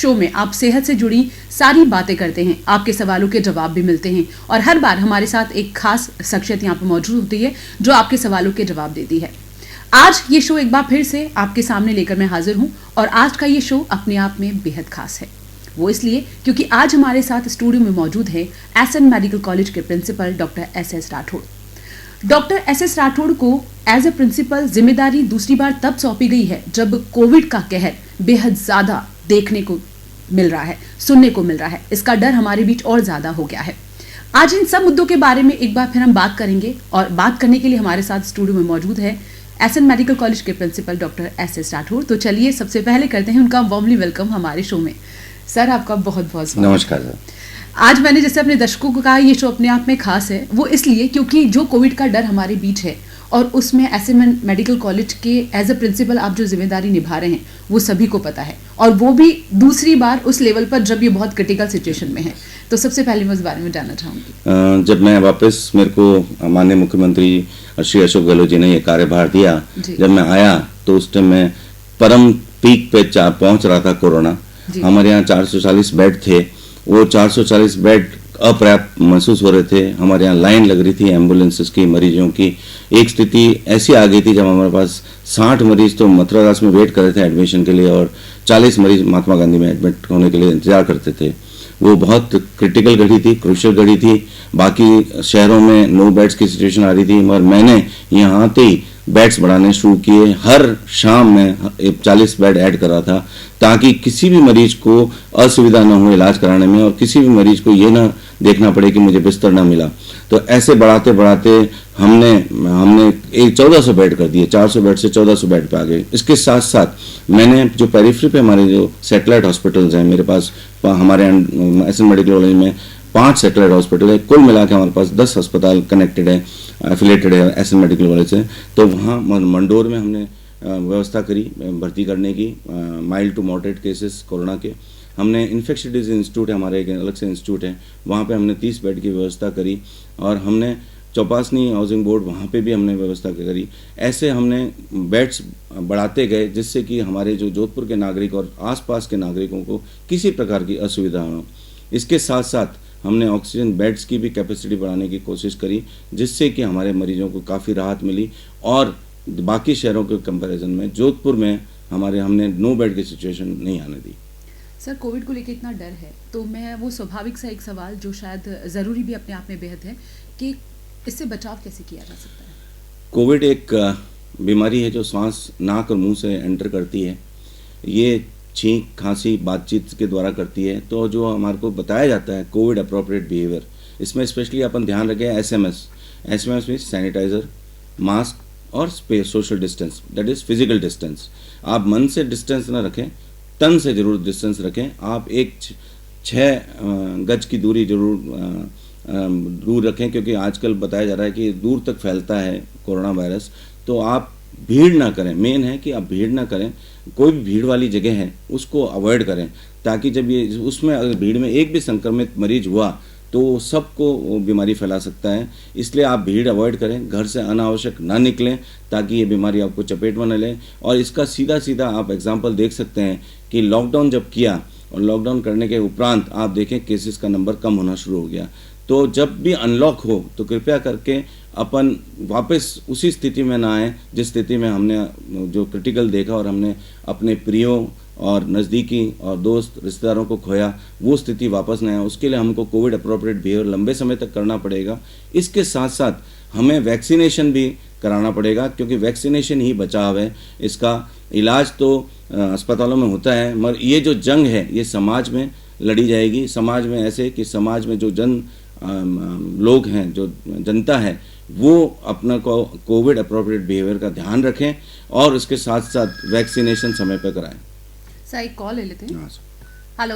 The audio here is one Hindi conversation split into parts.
शो में आप सेहत से जुड़ी सारी बातें करते हैं, आपके सवालों के जवाब भी मिलते हैं और हर बार हमारे साथ एक खास शख्सियत यहाँ पर मौजूद होती है जो आपके सवालों के जवाब देती है। आज ये शो एक बार फिर से आपके सामने लेकर मैं हाजिर हूँ और आज का ये शो अपने आप में बेहद खास है। वो इसलिए क्योंकि आज हमारे साथ स्टूडियो में मौजूद है एसएन मेडिकल कॉलेज के principal doctor SS. Rathore. Doctor SS. Rathore को एज ए प्रिंसिपल जिम्मेदारी दूसरी बार तब सौंपी गई है जब कोविड का कहर बेहद ज्यादा देखने को मिल रहा है, सुनने को मिल रहा है। इसका डर हमारे बीच और ज्यादा हो गया है। आज इन सब मुद्दों के बारे में एक बार फिर हम बात करेंगे और बात करने के लिए हमारे साथ स्टूडियो में मौजूद है एसएन मेडिकल कॉलेज के प्रिंसिपल डॉक्टर एस.एस. राठौड़। तो चलिए सबसे पहले करते हैं उनका वार्मली वेलकम हमारे शो में। सर, आपका बहुत बहुत स्वागत। नमस्कार सर। आज मैंने जैसे अपने दर्शकों को कहा ये शो अपने आप में खास है, वो इसलिए क्योंकि जो कोविड का डर हमारे बीच है और उसमें एसएन मेडिकल कॉलेज के एज ए प्रिंसिपल आप जो जिम्मेदारी निभा रहे हैं वो सभी को पता है और वो भी दूसरी बार उस लेवल पर जब ये बहुत क्रिटिकल सिचुएशन में है। तो सबसे पहले मैं उस बारे में जानना चाहूँगी। जब मैं वापस मेरे को माननीय मुख्यमंत्री श्री अशोक गहलोत जी ने ये कार्यभार दिया, जब मैं आया तो उस टाइम में परम पीक पे पहुंच रहा था कोरोना। हमारे यहाँ 440 बेड थे, वो 440 बेड अपर्याप्त महसूस हो रहे थे। हमारे यहाँ लाइन लग रही थी एम्बुलेंसेस की, मरीजों की। एक स्थिति ऐसी आ गई थी जब हमारे पास 60 मरीज तो मथुरा दास में वेट कर रहे थे एडमिशन के लिए और 40 मरीज महात्मा गांधी में एडमिट होने के लिए इंतजार करते थे। वो बहुत क्रिटिकल घड़ी थी, क्रूशियल घड़ी थी। बाकी शहरों में नो बेड्स की सिचुएशन आ रही थी, मगर मैंने यहाँ आते ही बेड्स बढ़ाने शुरू किए। हर शाम में 40 बेड ऐड कर रहा था ताकि किसी भी मरीज को असुविधा न हो इलाज कराने में और किसी भी मरीज को ये ना देखना पड़े कि मुझे बिस्तर ना मिला। तो ऐसे बढ़ाते बढ़ाते हमने 1400 बेड कर दिए, 400 बेड से 1400 बेड पे आ गए। इसके साथ साथ मैंने जो पेरिफेरी पे हमारे जो सैटेलाइट हॉस्पिटल्स हैं, मेरे पास हमारे एसएन मेडिकल कॉलेज में 5 सैटेलाइट हॉस्पिटल है, कुल मिला के हमारे पास 10 अस्पताल कनेक्टेड है, एफिलेटेड है एसएन मेडिकल कॉलेज से। तो वहाँ मंडोर में हमने व्यवस्था करी भर्ती करने की, mild to moderate cases corona के। हमने इन्फेक्शन डिजीज इंस्टीट्यूट है, हमारे एक अलग से इंस्टीट्यूट है, वहाँ पे हमने 30 बेड की व्यवस्था करी और हमने चौपासनी हाउसिंग बोर्ड वहाँ पे भी हमने व्यवस्था करी। ऐसे हमने बेड्स बढ़ाते गए जिससे कि हमारे जो जोधपुर के नागरिक और आसपास के नागरिकों को किसी प्रकार की असुविधा न हो। इसके साथ साथ हमने ऑक्सीजन बेड्स की भी कैपेसिटी बढ़ाने की कोशिश करी जिससे कि हमारे मरीजों को काफ़ी राहत मिली और बाकी शहरों के कंपैरिजन में जोधपुर में हमने नो बेड की सिचुएशन नहीं आने दी। सर, कोविड को लेकर इतना डर है तो मैं वो स्वाभाविक सा एक सवाल जो शायद ज़रूरी भी अपने आप में बेहद है कि इससे बचाव कैसे किया जा सकता है? कोविड एक बीमारी है जो सांस, नाक और मुंह से एंटर करती है। ये छींक, खांसी, बातचीत के द्वारा करती है। तो जो हमारे को बताया जाता है कोविड अप्रोप्रिएट बिहेवियर, इसमें स्पेशली अपन ध्यान रखें एसएमएस में सैनिटाइजर, मास्क और social distance, that is physical distance. आप मन से डिस्टेंस ना रखें, तन से जरूर डिस्टेंस रखें। आप 6 गज की दूरी जरूर दूर रखें क्योंकि आजकल बताया जा रहा है कि दूर तक फैलता है कोरोना वायरस। तो आप भीड़ ना करें, मेन है कि आप भीड़ ना करें। कोई भी भीड़ वाली जगह है उसको अवॉइड करें ताकि जब ये उसमें अगर भीड़ में एक भी संक्रमित मरीज हुआ तो सबको वो बीमारी फैला सकता है। इसलिए आप भीड़ अवॉइड करें, घर से अनावश्यक ना निकलें ताकि ये बीमारी आपको चपेट में न ले। और इसका सीधा सीधा आप एग्जांपल देख सकते हैं कि लॉकडाउन जब किया और लॉकडाउन करने के उपरांत आप देखें केसेस का नंबर कम होना शुरू हो गया। तो जब भी अनलॉक हो तो कृपया करके अपन वापस उसी स्थिति में ना आए जिस स्थिति में हमने जो क्रिटिकल देखा और हमने अपने प्रियों और नज़दीकी और दोस्त रिश्तेदारों को खोया, वो स्थिति वापस न आए। उसके लिए हमको कोविड अप्रोप्रिएट बिहेवियर लंबे समय तक करना पड़ेगा। इसके साथ साथ हमें वैक्सीनेशन भी कराना पड़ेगा क्योंकि वैक्सीनेशन ही बचाव है। इसका इलाज तो अस्पतालों में होता है मगर ये जो जंग है ये समाज में लड़ी जाएगी। समाज में ऐसे कि समाज में जो लोग हैं, जो जनता है, वो अपना को कोविड अप्रोप्रिएट बिहेवियर का ध्यान रखें और उसके साथ साथ वैक्सीनेशन समय पर कराएं। सर, एक कॉल ले लेते हैं। हेलो,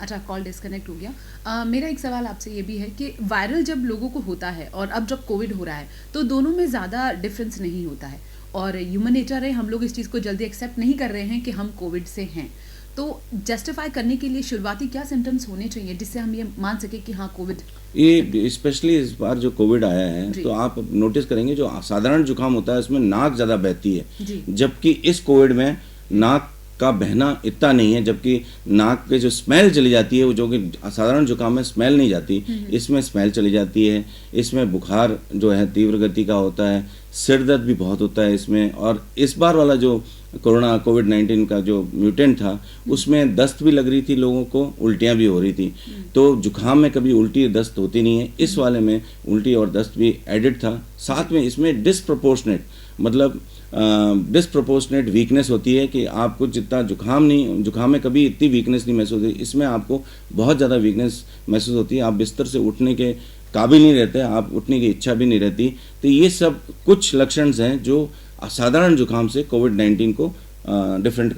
अच्छा कॉल डिस्कनेक्ट हो गया। मेरा एक सवाल आपसे ये भी है कि वायरल जब लोगों को होता है और अब जब कोविड हो रहा है तो दोनों में ज़्यादा डिफरेंस नहीं होता है और ह्यूमन नेचर है, हम लोग इस चीज़ को जल्दी एक्सेप्ट नहीं कर रहे हैं कि हम कोविड से हैं। तो जस्टिफाई करने के लिए शुरुआती क्या सिम्टम्स होने चाहिए जिससे हम ये मान सके कि हाँ कोविड? ये स्पेशली इस बार जो कोविड आया है तो आप नोटिस करेंगे जो साधारण जुकाम होता है उसमें नाक ज़्यादा बहती है, जबकि इस कोविड में नाक का बहना इतना नहीं है, जबकि नाक के जो स्मेल चली जाती है वो जो कि साधारण जुकाम में स्मेल नहीं जाती, इसमें स्मेल चली जाती है। इसमें बुखार जो है तीव्र गति का होता है, सिर दर्द भी बहुत होता है इसमें। और इस बार वाला जो कोविड-19 का जो म्यूटेंट था उसमें दस्त भी लग रही थी लोगों को, उल्टियां भी हो रही थी। तो जुकाम में कभी उल्टी दस्त होती नहीं है, इस वाले में उल्टी और दस्त भी एडिड था। साथ में इसमें डिस्प्रोपोर्शनेट मतलब डिस्प्रोपोर्शनेट वीकनेस होती है कि आपको जितना जुकाम में कभी इतनी वीकनेस नहीं महसूस होती, इसमें आपको बहुत ज़्यादा वीकनेस महसूस होती है। आप बिस्तर से उठने के काबिल नहीं रहते, आप उठने की इच्छा भी नहीं रहती। तो ये सब कुछ लक्षण हैं जो साधारण जुकाम से कोविड-19 को डिफरेंशिएट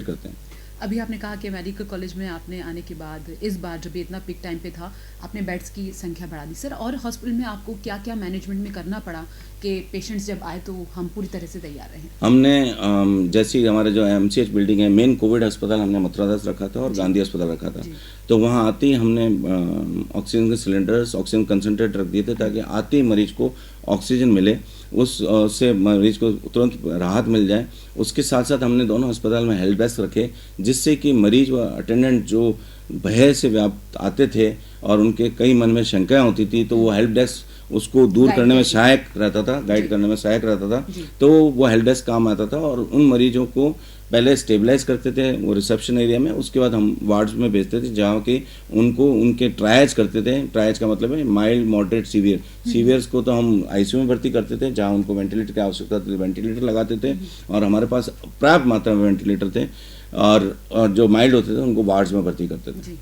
करते हैं। अभी आपने कहा कि मेडिकल कॉलेज में आपने आने के बाद इस बार जब ये इतना पिक टाइम पे था आपने बेड्स की संख्या बढ़ा दी। सर, और हॉस्पिटल में आपको क्या क्या मैनेजमेंट में करना पड़ा कि पेशेंट्स जब आए तो हम पूरी तरह से तैयार रहे? हमने जैसे हमारा जो MCH बिल्डिंग है, मेन कोविड अस्पताल हमने मथुरादास रखा था और गांधी अस्पताल रखा था। तो वहाँ आते ही हमने ऑक्सीजन के सिलेंडर्स, ऑक्सीजन कंसनट्रेट रख दिए थे ताकि आते ही मरीज को ऑक्सीजन मिले, उससे मरीज को तुरंत राहत मिल जाए। उसके साथ साथ हमने दोनों अस्पताल में हेल्प डेस्क रखे, जिससे कि मरीज व अटेंडेंट जो भय से व्याप्त आते थे और उनके कई मन में शंकाएं होती थी, तो वो हेल्प डेस्क उसको दूर करने में सहायक रहता था, गाइड करने में सहायक रहता था। तो वो हेल्प डेस्क काम आता था और उन मरीजों को पहले स्टेबलाइज करते थे वो रिसेप्शन एरिया में, उसके बाद हम वार्ड्स में भेजते थे जहाँ कि उनको उनके ट्रायज करते थे। ट्रायज का मतलब है माइल्ड, मॉडरेट, सीवियर। सीवियर्स को तो हम आईसीयू में भर्ती करते थे, जहाँ उनको वेंटिलेटर की आवश्यकता थी वेंटिलेटर लगाते थे और हमारे पास पर्याप्त मात्रा में वेंटिलेटर थे। और जो माइल्ड होते थे उनको वार्ड्स में भर्ती करते थे।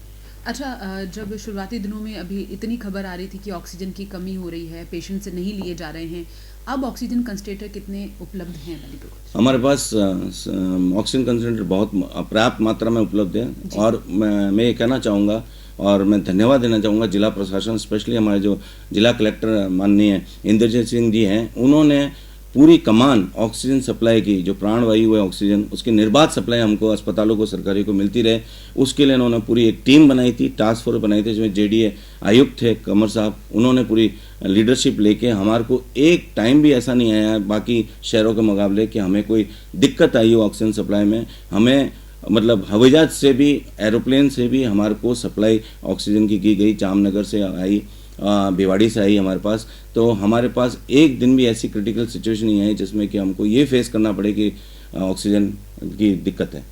अच्छा, जब शुरुआती दिनों में अभी इतनी खबर आ रही थी कि ऑक्सीजन की कमी हो रही है, पेशेंट से नहीं लिए जा रहे हैं, अब ऑक्सीजन कंसंट्रेटर कितने उपलब्ध हैं मेडिकल कॉलेज? हमारे पास ऑक्सीजन कंसंट्रेटर बहुत पर्याप्त मात्रा में उपलब्ध है। और मैं ये कहना चाहूँगा और मैं धन्यवाद देना चाहूँगा जिला प्रशासन, स्पेशली हमारे जो जिला कलेक्टर माननीय इंद्रजीत सिंह जी हैं, उन्होंने पूरी कमान ऑक्सीजन सप्लाई की, जो प्राणवायु है ऑक्सीजन, उसकी निर्बाध सप्लाई हमको अस्पतालों को, सरकारी को मिलती रहे, उसके लिए उन्होंने पूरी एक टीम बनाई थी, टास्क फोर्स बनाई थी, जिसमें JDA आयुक्त थे कमर साहब, उन्होंने पूरी लीडरशिप लेके हमारे को एक टाइम भी ऐसा नहीं आया बाकी शहरों के मुकाबले कि हमें कोई दिक्कत आई हो ऑक्सीजन सप्लाई में। हमें मतलब हवाई जहाज से भी, एरोप्लेन से भी हमारे को सप्लाई ऑक्सीजन की गई, जामनगर से आई, भिवाड़ी से आई हमारे पास। तो हमारे पास एक दिन भी ऐसी क्रिटिकल सिचुएशन नहीं आई जिसमें कि हमको ये फेस करना पड़े कि ऑक्सीजन की दिक्कत है।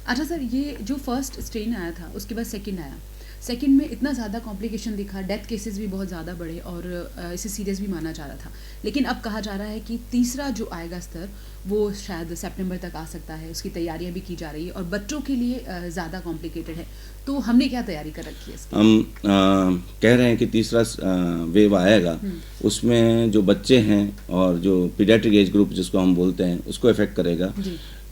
अच्छा सर, ये जो फर्स्ट स्ट्रेन आया था उसके बाद सेकंड आया, सेकंड में इतना ज़्यादा कॉम्प्लिकेशन दिखा, डेथ केसेस भी बहुत ज़्यादा बढ़े और इसे सीरियस भी माना जा रहा था। लेकिन अब कहा जा रहा है कि तीसरा जो आएगा स्तर वो शायद सितंबर तक आ सकता है, उसकी तैयारियां भी की जा रही है और बच्चों के लिए ज़्यादा कॉम्प्लिकेटेड है। तो हमने क्या तैयारी कर रखी है इसकी? हम कह रहे हैं कि तीसरा वेव आएगा, उसमें जो बच्चे हैं और जो पीडियाट्रिक एज ग्रुप जिसको हम बोलते हैं उसको इफेक्ट करेगा।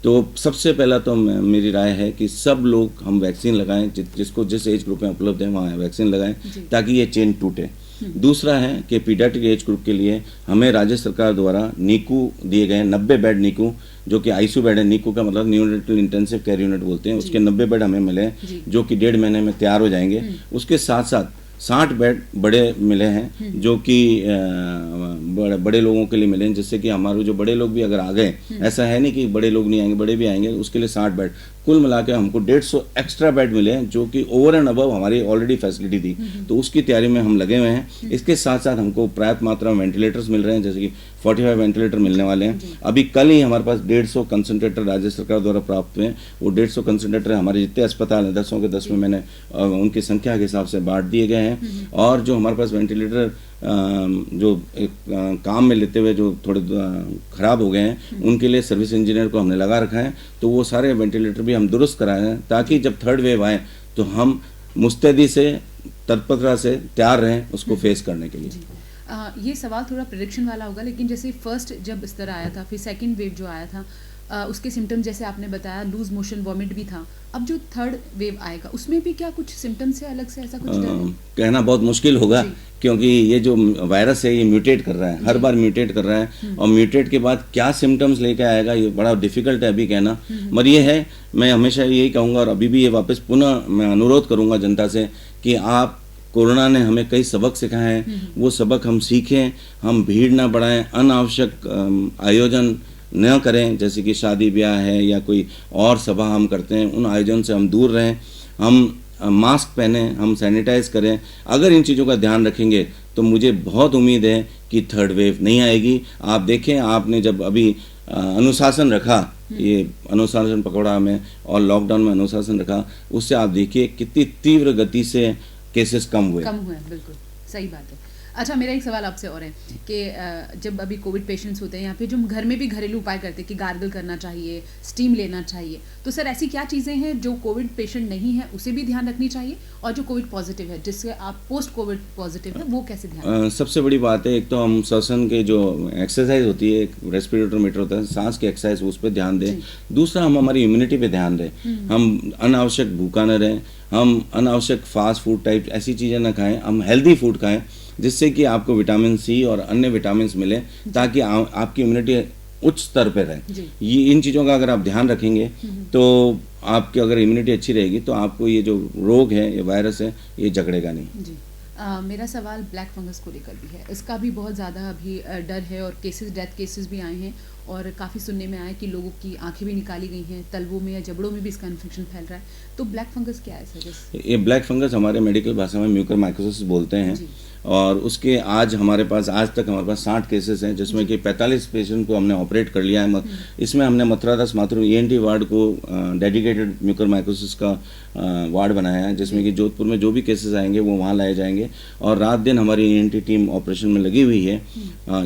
तो सबसे पहला तो मेरी राय है कि सब लोग हम वैक्सीन लगाएं, जिसको जिस एज ग्रुप में उपलब्ध है वहाँ वैक्सीन लगाएं ताकि ये चेन टूटे। दूसरा है कि पीडियाट्रिक एज ग्रुप के लिए हमें राज्य सरकार द्वारा नीकू दिए गए 90 बेड नीकू, जो कि आईसीयू बेड है, नीकू का मतलब न्यूनेटल इंटेंसिव केयर यूनिट बोलते हैं, उसके 90 बेड हमें मिले जो कि 1.5 महीने में तैयार हो जाएंगे। उसके साथ साथ 60 बेड बड़े मिले हैं जो कि बड़े लोगों के लिए मिले हैं, जिससे कि हमारे जो बड़े लोग भी अगर आ गए, ऐसा है नहीं कि बड़े लोग नहीं आएंगे, बड़े भी आएंगे, उसके लिए 60 बेड कुल मिला के हमको 150 एक्स्ट्रा बेड मिले हैं जो कि ओवर एंड अबव हमारी ऑलरेडी फैसिलिटी थी। तो उसकी तैयारी में हम लगे हुए हैं। इसके साथ साथ हमको पर्याप्त मात्रा में वेंटिलेटर्स मिल रहे हैं, जैसे कि 45 वेंटिलेटर मिलने वाले हैं। अभी कल ही हमारे पास 150 कंसंट्रेटर राज्य सरकार द्वारा प्राप्त हुए हैं। वो 150 कंसंट्रेटर हमारे जितने अस्पताल हैं 10 के 10 में मैंने उनकी संख्या के हिसाब से बांट दिए गए हैं। और जो हमारे पास वेंटिलेटर जो काम में लेते हुए जो थोड़े ख़राब हो गए हैं, उनके लिए सर्विस इंजीनियर को हमने लगा रखा है। तो वो सारे वेंटिलेटर भी हम दुरुस्त कराए हैं ताकि जब थर्ड वेव आए तो हम मुस्तैदी से, तत्परता से तैयार रहें उसको फेस करने के लिए। ये सवाल थोड़ा प्रेडिक्शन वाला होगा, लेकिन जैसे फर्स्ट जब स्तर आया था, फिर सेकंड वेव जो आया था, उसके सिम्टम्स जैसे आपने बताया लूज मोशन, वॉमिट भी था। अब जो थर्ड वेव आएगा उसमें भी क्या कुछ सिम्टम्स है अलग से, ऐसा कुछ कहना बहुत मुश्किल होगा क्योंकि ये जो वायरस है ये म्यूटेट कर रहा है, हर बार म्यूटेट कर रहा है और म्यूटेट के बाद क्या सिम्टम्स लेके आएगा ये बड़ा डिफिकल्ट है अभी कहना। मगर ये है, मैं हमेशा यही कहूँगा और अभी भी ये वापस पुनः मैं अनुरोध करूँगा जनता से कि आप, कोरोना ने हमें कई सबक सिखाए हैं, वो सबक हम सीखें, हम भीड़ ना बढ़ाएं, अनावश्यक आयोजन न करें, जैसे कि शादी ब्याह है या कोई और सभा हम करते हैं, उन आयोजन से हम दूर रहें, हम मास्क पहने, हम सैनिटाइज करें। अगर इन चीज़ों का ध्यान रखेंगे तो मुझे बहुत उम्मीद है कि थर्ड वेव नहीं आएगी। आप देखें, आपने जब अभी अनुशासन रखा, ये अनुशासन पकौड़ा में और लॉकडाउन में अनुशासन रखा, उससे आप देखिए कितनी तीव्र गति से केसेस कम हुए। बिल्कुल सही बात है। अच्छा, मेरा एक सवाल आपसे और है कि जब अभी कोविड पेशेंट्स होते हैं यहाँ पे, जो घर में भी घरेलू उपाय करते हैं कि गार्गल करना चाहिए, स्टीम लेना चाहिए, तो सर ऐसी क्या चीज़ें हैं जो कोविड पेशेंट नहीं है उसे भी ध्यान रखनी चाहिए, और जो कोविड पॉजिटिव है, जिससे आप पोस्ट कोविड पॉजिटिव है, वो कैसे ध्यान सबसे बड़ी बात है, एक तो हम श्वसन के जो एक्सरसाइज होती है, एक रेस्पिरेटर मीटर होता है, सांस की एक्सरसाइज, उस पर ध्यान दें। दूसरा, हम हमारी इम्यूनिटी पे ध्यान दें। हम अनावश्यक भूखा न रहें, हम अनावश्यक फास्ट फूड टाइप ऐसी चीज़ें ना खाएं, हम हेल्दी फूड खाएं जिससे कि आपको विटामिन सी और अन्य विटामिन मिले, ताकि आपकी इम्यूनिटी उच्च स्तर पर रहे। ये इन चीज़ों का अगर आप ध्यान रखेंगे तो आपकी अगर इम्यूनिटी अच्छी रहेगी तो आपको ये जो रोग है, ये वायरस है, ये जकड़ेगा नहीं। जी। मेरा सवाल ब्लैक फंगस को लेकर भी है। इसका भी बहुत ज़्यादा अभी डर है, और डेथ केसेस भी आए हैं, और काफ़ी सुनने में आया कि लोगों की आंखें भी निकाली गई हैं, तलवों में या जबड़ों में भी इसका इन्फेक्शन फैल रहा है। तो ब्लैक फंगस क्या है सर? ये ब्लैक फंगस हमारे मेडिकल भाषा में म्यूकरमाइकोसिस बोलते हैं, और उसके आज तक हमारे पास 60 केसेस हैं, जिसमें कि 45 पेशेंट को हमने ऑपरेट कर लिया है। इसमें हमने मथुरादास माथुर ENT वार्ड को डेडिकेटेड म्यूकरमाइकोसिस का वार्ड बनाया है, जिसमें कि जोधपुर में जो भी केसेस आएंगे वो वहाँ लाए जाएंगे, और रात दिन हमारी ENT टीम ऑपरेशन में लगी हुई है।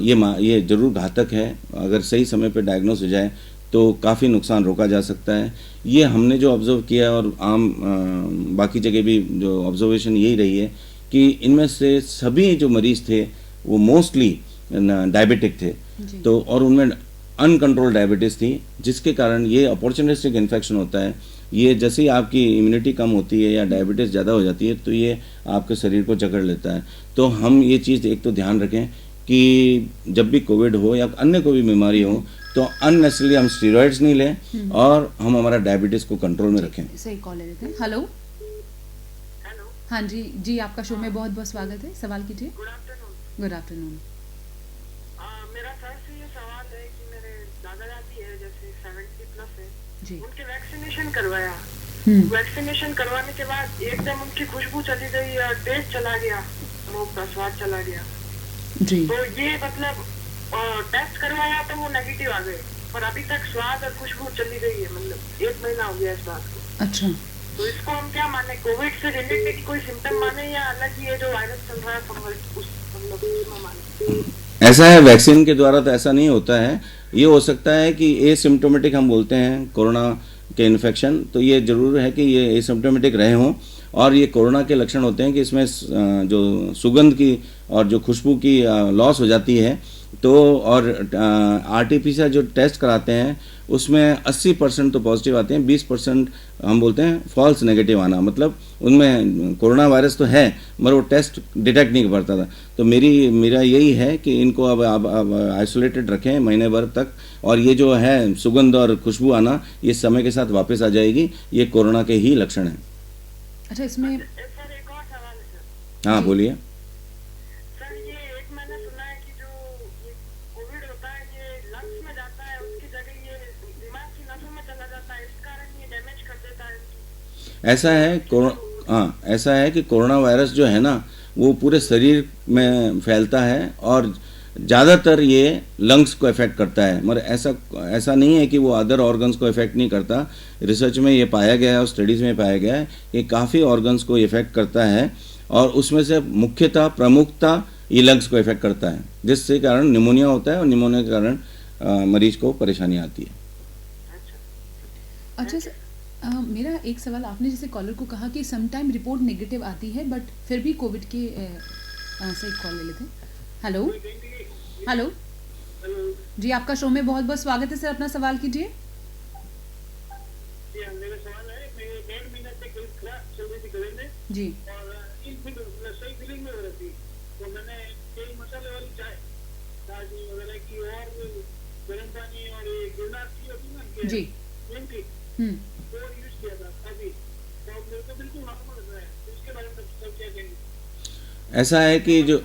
ये ज़रूर घातक है, अगर सही समय पर डायग्नोस हो जाए तो काफ़ी नुकसान रोका जा सकता है। ये हमने जो ऑब्जर्व किया, और आम बाकी जगह भी जो ऑब्जर्वेशन यही रही है कि इनमें से सभी जो मरीज थे वो मोस्टली डायबिटिक थे, तो और उनमें अनकंट्रोल डायबिटीज़ थी, जिसके कारण ये अपॉर्चुनिस्टिक इन्फेक्शन होता है। ये जैसे ही आपकी इम्यूनिटी कम होती है या डायबिटीज़ ज़्यादा हो जाती है तो ये आपके शरीर को जकड़ लेता है। तो हम ये चीज़ एक तो ध्यान रखें कि जब भी कोविड हो या अन्य कोई भी बीमारी हो तो अननेसेसरली हम स्टेरॉइड्स नहीं लें, और हम हमारा डायबिटीज़ को कंट्रोल में रखें। सही कॉल ले लेते हैं। हेलो। हाँ जी, आपका शो में बहुत बहुत स्वागत है। सवाल कीजिए। Good afternoon. मेरा सर से ये सवाल है कि मेरे दादा दादी है, जैसे 70+ है जी, उनके वैक्सीनेशन करवाया। वैक्सीनेशन करवाने के बाद एकदम उनकी खुशबू चली गई और टेस्ट चला गया, मुंह का स्वाद चला गया जी। तो ये मतलब टेस्ट करवाया तो वो नेगेटिव आ गए, पर अभी तक स्वाद और खुशबू चली गई है, मतलब 1 महीना हो गया इस बात को। अच्छा, तो इसको हम क्या माने, कोविड से रिलेटेड कोई सिम्टम माने या अलग ये जो वायरस चल रहा है फंगस माने? ऐसा है, वैक्सीन के द्वारा तो ऐसा नहीं होता है। ये हो सकता है कि एसिम्प्टोमेटिक हम बोलते हैं कोरोना के इन्फेक्शन, तो ये जरूर है कि ये एसिम्प्टोमेटिक रहे हों, और ये कोरोना के लक्षण होते हैं कि इसमें जो सुगंध की और जो खुशबू की लॉस हो जाती है। तो और RT-PCR जो टेस्ट कराते हैं उसमें 80% तो पॉजिटिव आते हैं, 20% हम बोलते हैं फॉल्स नेगेटिव आना, मतलब उनमें कोरोना वायरस तो है मगर वो टेस्ट डिटेक्ट नहीं कर पाता था। तो मेरा यही है कि इनको अब आइसोलेटेड रखें महीने भर तक, और ये जो है सुगंध और खुशबू आना ये समय के साथ वापस आ जाएगी, ये कोरोना के ही लक्षण हैं। अच्छा, इसमें सर एक और सवाल है सर। हाँ बोलिए। सर ये एक मैंने सुना है कि जो ये कोविड होता है ये लंग्स में जाता है, उसकी जगह ये दिमाग की नसों में चला जाता है, इस कारण ये डैमेज कर देता है। ऐसा है कि कोरोना वायरस जो है ना वो पूरे शरीर में फैलता है, और ज़्यादातर ये लंग्स को इफेक्ट करता है, मगर ऐसा नहीं है कि वो अदर ऑर्गन्स को इफेक्ट नहीं करता। रिसर्च में ये पाया गया है और स्टडीज़ में पाया गया है कि काफ़ी ऑर्गन्स को इफेक्ट करता है, और उसमें से प्रमुखता ये लंग्स को इफेक्ट करता है, जिससे कारण निमोनिया होता है, और निमोनिया के कारण मरीज को परेशानी आती है। अच्छा सर, मेरा एक सवाल, आपने जैसे कॉलर को कहा कि समटाइम रिपोर्ट नेगेटिव आती है बट फिर भी कोविड के सही कॉल ले लेते हैं। हेलो जी, आपका शो में बहुत बहुत स्वागत है सर, अपना सवाल कीजिए। मेरा सवाल है, मैं 1.5 महीने से खराब चल रही थी गले में जी, और सही फीलिंग में हो रही थी, तो मैंने कई मसाले वाली चाय दार्जिलिंग वगैरह की और गर्म पानी और ये गिरनार की होती ना जी ग्रीन टी वो यूज किया था अभी, तो मेरे को बिल्कुल नॉर्मल लग रहा है। तो इसके बारे में सब क्या कहेंगे? ऐसा है कि जो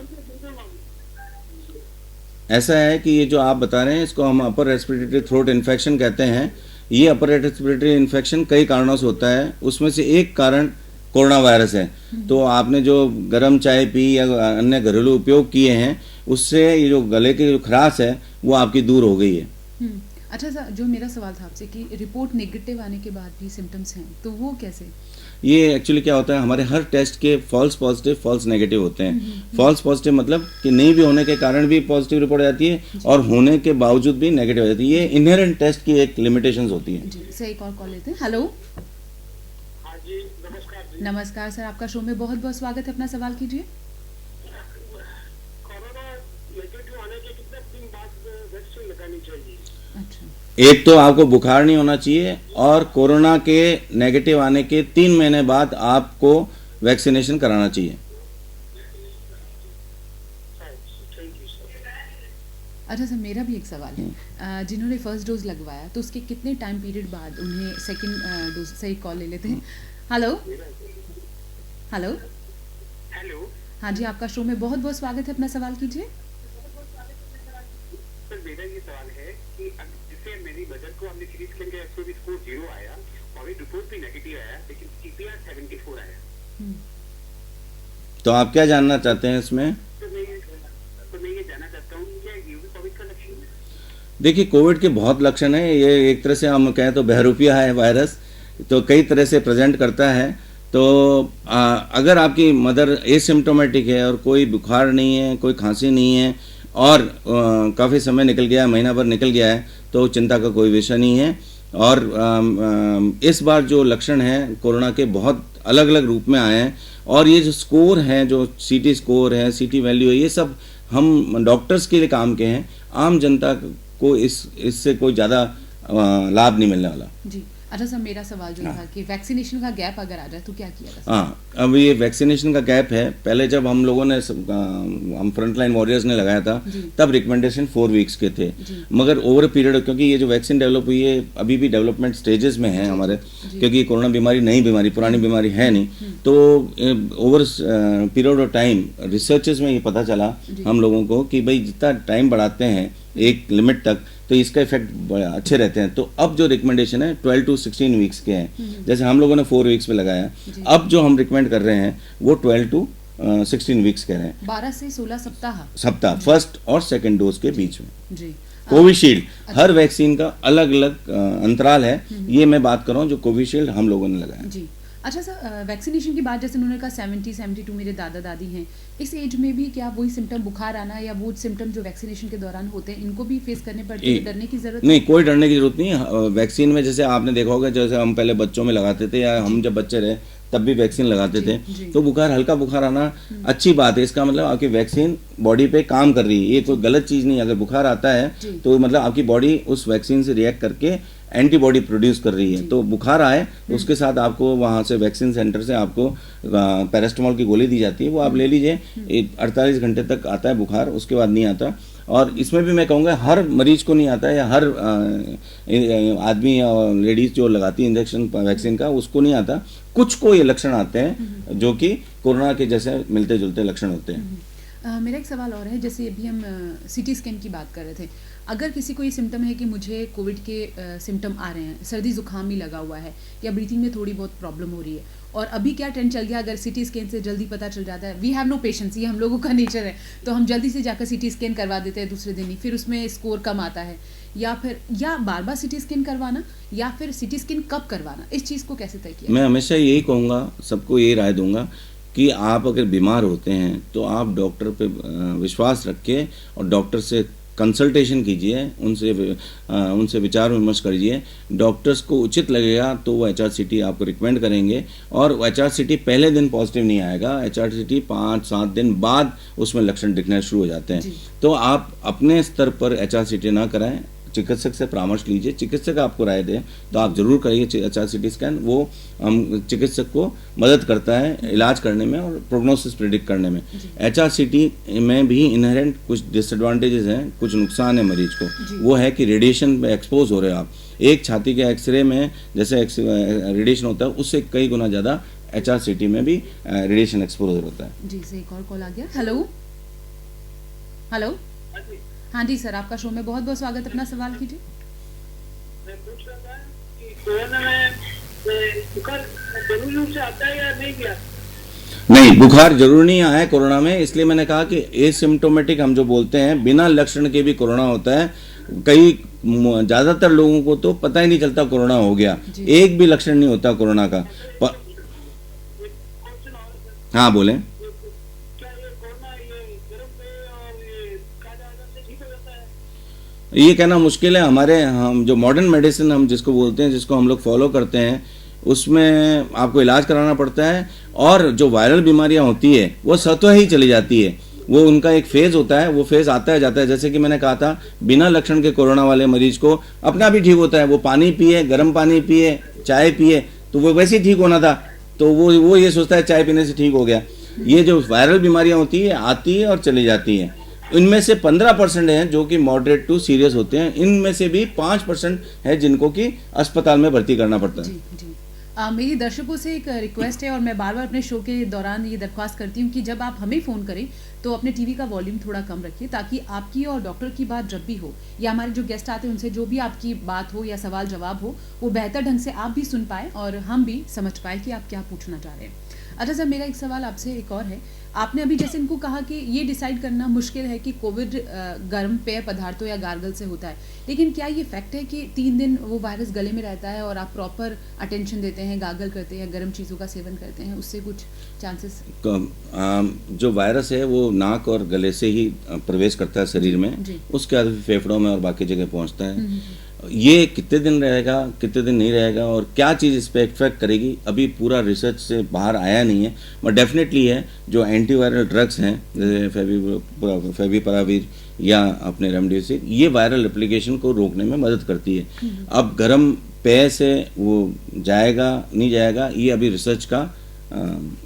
ऐसा है कि ये जो आप बता रहे हैं इसको हम अपर रेस्पिरेटरी थ्रोट इन्फेक्शन कहते हैं। ये अपर रेस्पिरेटरी इन्फेक्शन कई कारणों से होता है, उसमें से एक कारण कोरोना वायरस है। तो आपने जो गर्म चाय पी या अन्य घरेलू उपयोग किए हैं उससे ये जो गले की जो खराश है वो आपकी दूर हो गई है। अच्छा सर, जो मेरा सवाल था आपसे कि रिपोर्ट नेगेटिव आने के बाद भी सिम्टम्स हैं, तो वो कैसे? ये एक्चुअली क्या होता है, हमारे हर टेस्ट के फॉल्स पॉजिटिव फॉल्स नेगेटिव होते हैं। फॉल्स पॉजिटिव मतलब कि नहीं भी होने के कारण भी पॉजिटिव रिपोर्ट आ जाती है और होने के बावजूद भी नेगेटिव आ जाती है। ये इनहेरेंट टेस्ट की एक लिमिटेशंस होती है। जी सर, एक और कॉल लेते हैं। हेलो। हाँ जी, नमस्कार जी। नमस्कार सर, आपका शो में बहुत बहुत स्वागत है। अपना सवाल कीजिए। कोरोना नेगेटिव आने के कितने दिन बाद वैक्सीन लगानी चाहिए? अच्छा, एक तो आपको बुखार नहीं होना चाहिए और कोरोना के नेगेटिव आने के 3 महीने बाद आपको वैक्सीनेशन कराना चाहिए। अच्छा सर, मेरा भी एक सवाल है। जिन्होंने फर्स्ट डोज लगवाया तो उसके कितने टाइम पीरियड बाद उन्हें सेकंड डोज? सही कॉल ले लेते हैं। हेलो। हेलो। हेलो। हाँ जी, आपका शो में बहुत बहुत स्वागत है। अपना सवाल कीजिए। सर, मेरा ये सवाल है कि जैसे मेरी मदर को हमने सीरीज स्कैन किया, उसको भी स्कोर 0 आया और रिपोर्ट भी नेगेटिव आया, लेकिन CPR 74 आया। तो आप क्या जानना चाहते हैं इसमें? तो मैं ये जानना चाहता हूँ क्या ये भी कोविड का लक्षण है? देखिए, कोविड के बहुत लक्षण है। ये एक तरह से हम कहें तो बहरूपिया है वायरस, तो कई तरह से प्रेजेंट करता है। तो अगर आपकी मदर एसिम्प्टोमेटिक है और कोई बुखार नहीं है, कोई खांसी नहीं है और काफ़ी समय निकल गया है, महीना भर निकल गया है, तो चिंता का कोई विषय नहीं है। और इस बार जो लक्षण हैं कोरोना के बहुत अलग अलग रूप में आए हैं और ये जो स्कोर हैं, जो CT स्कोर है, CT वैल्यू है, ये सब हम डॉक्टर्स के लिए काम के हैं। आम जनता को इससे कोई ज़्यादा लाभ नहीं मिलने वाला। जी। अच्छा सर, मेरा सवाल जो था कि वैक्सीनेशन का गैप अगर आ जाए तो क्या किया जाए? हाँ, अब ये वैक्सीनेशन का गैप है। पहले जब हम लोगों ने हम फ्रंटलाइन वॉरियर्स ने लगाया था तब रिकमेंडेशन 4 वीक्स के थे, मगर ओवर पीरियड, क्योंकि ये जो वैक्सीन डेवलप हुई है अभी भी डेवलपमेंट स्टेजेस में है हमारे, क्योंकि कोरोना बीमारी नई बीमारी, पुरानी बीमारी है नहीं। तो over period of time researches में ये पता चला हम लोगों को कि भाई जितना टाइम बढ़ाते हैं एक लिमिट तक तो इसका इफेक्ट अच्छे रहते हैं। तो अब जो रिकमेंडेशन है 12 to 16 वीक्स के हैं। जैसे हम लोगों ने 4 वीक्स में लगाया, अब जो हम रिकमेंड कर रहे हैं वो 12 to 16 वीक्स कह रहे हैं। 12 से 16 सप्ताह फर्स्ट और सेकंड डोज के बीच में। जी। कोविशील्ड, हर वैक्सीन का अलग अलग अंतराल है। ये मैं बात कर रहा हूँ जो कोविशील्ड हम लोगों ने लगाया। जी। अच्छा सर, वैक्सीनेशन की बात जैसे उन्होंने कहा 72 मेरे दादा दादी हैं, इस एज में भी क्या वही सिम्टम, बुखार आना या वो सिम्टम जो वैक्सीनेशन के दौरान होते हैं, इनको भी फेस करने पड़ते हैं? डरने की जरूरत नहीं, कोई डरने की जरूरत नहीं। वैक्सीन में जैसे आपने देखा होगा, जैसे हम पहले बच्चों में लगाते थे या हम जब बच्चे रहे तब भी वैक्सीन लगाते थे, तो बुखार, हल्का बुखार आना अच्छी बात है। इसका मतलब आपकी वैक्सीन बॉडी पे काम कर रही है, ये कोई गलत चीज़ नहीं है। अगर बुखार आता है तो मतलब आपकी बॉडी उस वैक्सीन से रिएक्ट करके एंटीबॉडी प्रोड्यूस कर रही है। तो बुखार आए तो उसके साथ आपको वहाँ से वैक्सीन सेंटर से आपको पैरास्टामोल की गोली दी जाती है, वो आप ले लीजिए। 48 घंटे तक आता है बुखार, उसके बाद नहीं आता। और इसमें भी मैं कहूँगा हर मरीज को नहीं आता है, या हर आदमी या लेडीज जो लगाती है इंजेक्शन वैक्सीन का उसको नहीं आता। कुछ को ये लक्षण आते हैं जो कि कोरोना के जैसे मिलते जुलते लक्षण होते हैं। मेरा एक सवाल और है, जैसे अभी हम CT स्कैन की बात कर रहे थे, अगर किसी को ये सिम्टम है कि मुझे कोविड के सिम्टम आ रहे हैं, सर्दी जुकाम ही लगा हुआ है या ब्रीथिंग में थोड़ी बहुत प्रॉब्लम हो रही है, और अभी क्या ट्रेंड चल गया, अगर CT स्कैन से जल्दी पता चल जाता है, वी हैव नो पेशेंस, ये हम लोगों का नेचर है, तो हम जल्दी से जाकर CT स्कैन करवा देते हैं दूसरे दिन ही, फिर उसमें स्कोर कम आता है, या बार बार CT स्कैन करवाना, या फिर CT स्कैन कब करवाना, इस चीज़ को कैसे तय किया? मैं हमेशा यही कहूँगा, सबको यही राय दूंगा कि आप अगर बीमार होते हैं तो आप डॉक्टर पे विश्वास रखिए और डॉक्टर से कंसल्टेशन कीजिए, उनसे विचार विमर्श करिए। डॉक्टर्स को उचित लगेगा तो वो HRCT आपको रिकमेंड करेंगे, और HRCT पहले दिन पॉजिटिव नहीं आएगा। HRCT 5-7 दिन बाद उसमें लक्षण दिखने शुरू हो जाते हैं। तो आप अपने स्तर पर HRCT ना कराएं, चिकित्सक से परामर्श लीजिए। चिकित्सक आपको राय दे तो आप जरूर करिए HRCT स्कैन, वो हम चिकित्सक को मदद करता है इलाज करने में और प्रोग्नोसिस प्रेडिक्ट करने में। HRCT में भी इनहेरेंट कुछ डिसएडवांटेजेस हैं, कुछ नुकसान है मरीज को। वो है कि रेडिएशन पे एक्सपोज हो रहे हो आप। एक छाती के एक्सरे में जैसे रेडिएशन होता है उससे कई गुना ज़्यादा HRCT में भी रेडिएशन एक्सपोजर होता है। जी, से एक और कॉल आ गया। Hello hello. हाँ जी सर, आपका शो में बहुत बहुत स्वागत, अपना सवाल कीजिए। मैं पूछ रहा था कि कोरोना में बुखार जरूरी रूप से आता है या नहीं भी आता? नहीं, बुखार जरूर नहीं आया है कोरोना में, इसलिए मैंने कहा कि एसिम्प्टोमेटिक हम जो बोलते हैं, बिना लक्षण के भी कोरोना होता है। कई ज्यादातर लोगों को तो पता ही नहीं चलता कोरोना हो गया, एक भी लक्षण नहीं होता कोरोना का। हाँ बोले। क्या ये कोरोना ये गर्म पे और ये काला से ठीक हो जाता है? ये कहना मुश्किल है। हमारे हम जो मॉडर्न मेडिसिन हम जिसको बोलते हैं, जिसको हम लोग फॉलो करते हैं, उसमें आपको इलाज कराना पड़ता है, और जो वायरल बीमारियां होती है वो स्वतः ही चली जाती है। वो उनका एक फेज होता है, वो फेज आता है जाता है। जैसे कि मैंने कहा था, बिना लक्षण के कोरोना वाले मरीज को अपना भी ठीक होता है। वो पानी पिए, गर्म पानी पिए, चाय पिए, तो वो वैसे ही ठीक होना था, तो वो ये सोचता है चाय पीने से ठीक हो गया। ये जो वायरल बीमारियां होती है, आती है और चली जाती हैं। इनमें से 15% हैं जो कि मॉडरेट टू सीरियस होते हैं। इनमें से भी 5% है जिनको कि अस्पताल में भर्ती करना पड़ता है। जी जी। मेरी दर्शकों से एक रिक्वेस्ट है, और मैं बार बार अपने शो के दौरान ये दरख्वास्त करती हूँ कि जब आप हमें फ़ोन करें तो अपने टीवी का वॉल्यूम थोड़ा कम रखिए, ताकि आपकी और डॉक्टर की बात जब भी हो, या हमारे जो गेस्ट आते हैं उनसे जो भी आपकी बात हो या सवाल जवाब हो, वो बेहतर ढंग से आप भी सुन पाए और हम भी समझ पाए कि आप क्या पूछना चाह रहे हैं। अच्छा सर, मेरा एक सवाल आपसे एक और है। आपने अभी जैसे इनको कहा कि ये डिसाइड करना मुश्किल है कि कोविड गर्म पेय पदार्थों या गार्गल से होता है, लेकिन क्या ये फैक्ट है कि 3 दिन वो वायरस गले में रहता है और आप प्रॉपर अटेंशन देते हैं, गार्गल करते हैं, गर्म चीज़ों का सेवन करते हैं, उससे कुछ चांसेस? जो वायरस है वो नाक और गले से ही प्रवेश करता है शरीर में, उसके बाद फेफड़ों में और बाकी जगह पहुंचता है। ये कितने दिन रहेगा, कितने दिन नहीं रहेगा, और क्या चीज़ इस पर इफेक्ट करेगी, अभी पूरा रिसर्च से बाहर आया नहीं है। बट डेफिनेटली है, जो एंटीवायरल ड्रग्स हैं जैसे फेविपिराविर या अपने रेमडेसिविर, ये वायरल एप्लीकेशन को रोकने में मदद करती है। अब गर्म पेय से वो जाएगा नहीं जाएगा, ये अभी रिसर्च का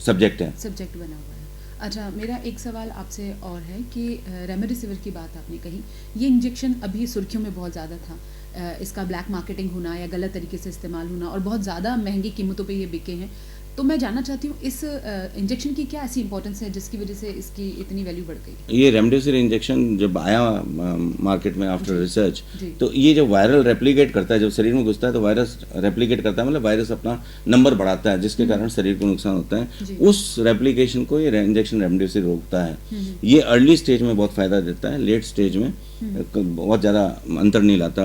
सब्जेक्ट बना हुआ है। अच्छा, मेरा एक सवाल आपसे और है कि रेमडेसिविर की बात आपने कही, ये इंजेक्शन अभी सुर्खियों में बहुत ज़्यादा था। इसका ब्लैक मार्केटिंग होना या गलत तरीके से इस्तेमाल होना, और बहुत ज़्यादा महंगी कीमतों पे ये बिके हैं। तो मैं जानना चाहती हूँ, इस इंजेक्शन की क्या ऐसी इंपॉर्टेंस है जिसकी वजह से इसकी इतनी वैल्यू बढ़ गई? ये रेमडेसिविर इंजेक्शन जब आया मार्केट में आफ्टर रिसर्च, तो ये जो वायरल रेप्लिकेट करता है, जब शरीर में घुसता है तो वायरस रेप्लिकेट करता है, मतलब वायरस अपना नंबर बढ़ाता है, जिसके कारण शरीर को नुकसान होता है। उस रेप्लिकेशन को ये इंजेक्शन रेमडेसिविर रोकता है। ये अर्ली स्टेज में बहुत फायदा देता है, लेट स्टेज में बहुत ज़्यादा अंतर नहीं लाता